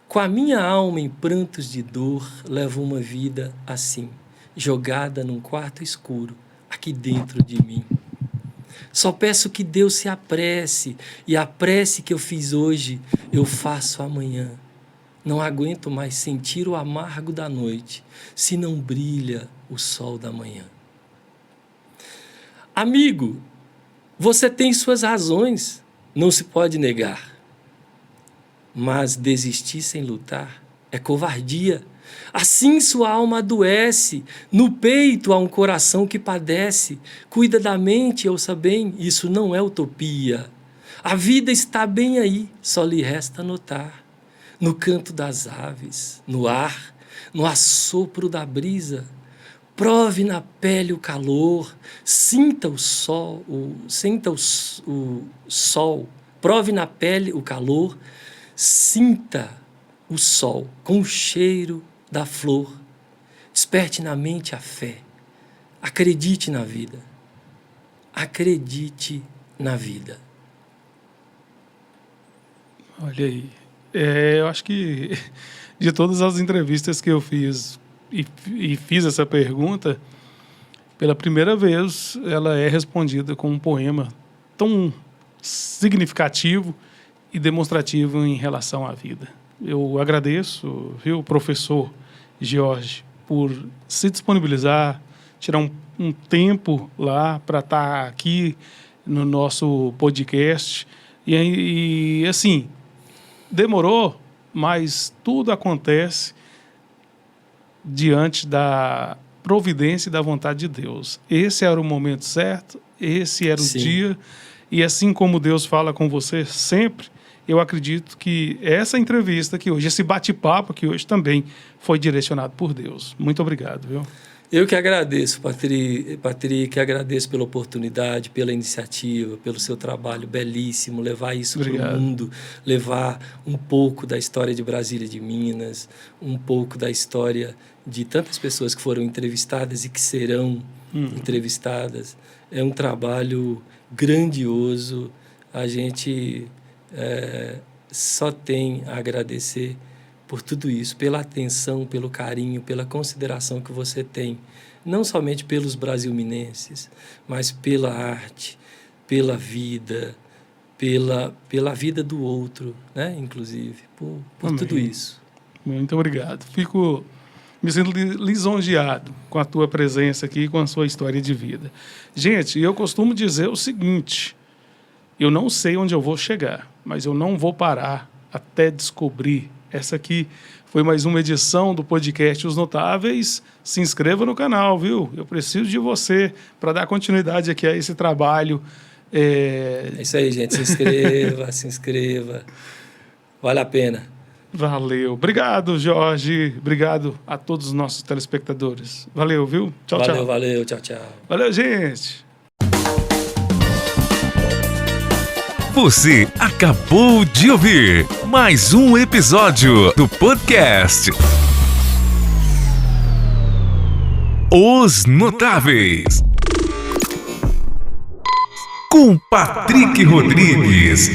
Com a minha alma em prantos de dor, levo uma vida assim, jogada num quarto escuro, aqui dentro de mim. Só peço que Deus se apresse, e a prece que eu fiz hoje, eu faço amanhã. Não aguento mais sentir o amargo da noite, se não brilha o sol da manhã. Amigo, você tem suas razões, não se pode negar. Mas desistir sem lutar é covardia. Assim sua alma adoece, no peito há um coração que padece. Cuida da mente, ouça bem, isso não é utopia. A vida está bem aí, só lhe resta notar. No canto das aves, no ar, no assopro da brisa. Prove na pele o calor, sinta o sol, prove na pele o calor, sinta o sol com o cheiro da flor. Desperte na mente a fé. Acredite na vida. Acredite na vida.
Olha aí. Eu acho que de todas as entrevistas que eu fiz e fiz essa pergunta, pela primeira vez ela é respondida com um poema tão significativo e demonstrativo em relação à vida. Eu agradeço, viu, professor Jorge, por se disponibilizar, tirar um tempo lá para estar aqui no nosso podcast. E assim, demorou, mas tudo acontece diante da providência e da vontade de Deus. Esse era o momento certo, esse era o dia, e assim como Deus fala com você sempre, eu acredito que essa entrevista aqui hoje, esse bate-papo aqui hoje também foi direcionado por Deus. Muito obrigado, viu?
Eu que agradeço, Patrick, agradeço pela oportunidade, pela iniciativa, pelo seu trabalho belíssimo, levar isso para o mundo, levar um pouco da história de Brasília, de Minas, um pouco da história de tantas pessoas que foram entrevistadas e que serão entrevistadas. É um trabalho grandioso, a gente só tem a agradecer por tudo isso, pela atenção, pelo carinho, pela consideração que você tem, não somente pelos brasilminenses, mas pela arte, pela vida, pela vida do outro, né? Inclusive, por tudo isso.
Muito obrigado. Fico me sinto lisonjeado com a tua presença aqui, com a sua história de vida. Gente, eu costumo dizer o seguinte: eu não sei onde eu vou chegar, mas eu não vou parar até descobrir. Essa aqui foi mais uma edição do podcast Os Notáveis. Se inscreva no canal, viu? Eu preciso de você para dar continuidade aqui a esse trabalho.
É isso aí, gente. Se inscreva, se inscreva. Vale a pena.
Valeu. Obrigado, Jorge. Obrigado a todos os nossos telespectadores. Valeu, viu? Tchau, tchau.
Valeu. Tchau, tchau.
Valeu, gente.
Você acabou de ouvir mais um episódio do podcast Os Notáveis, com Patrick Rodrigues.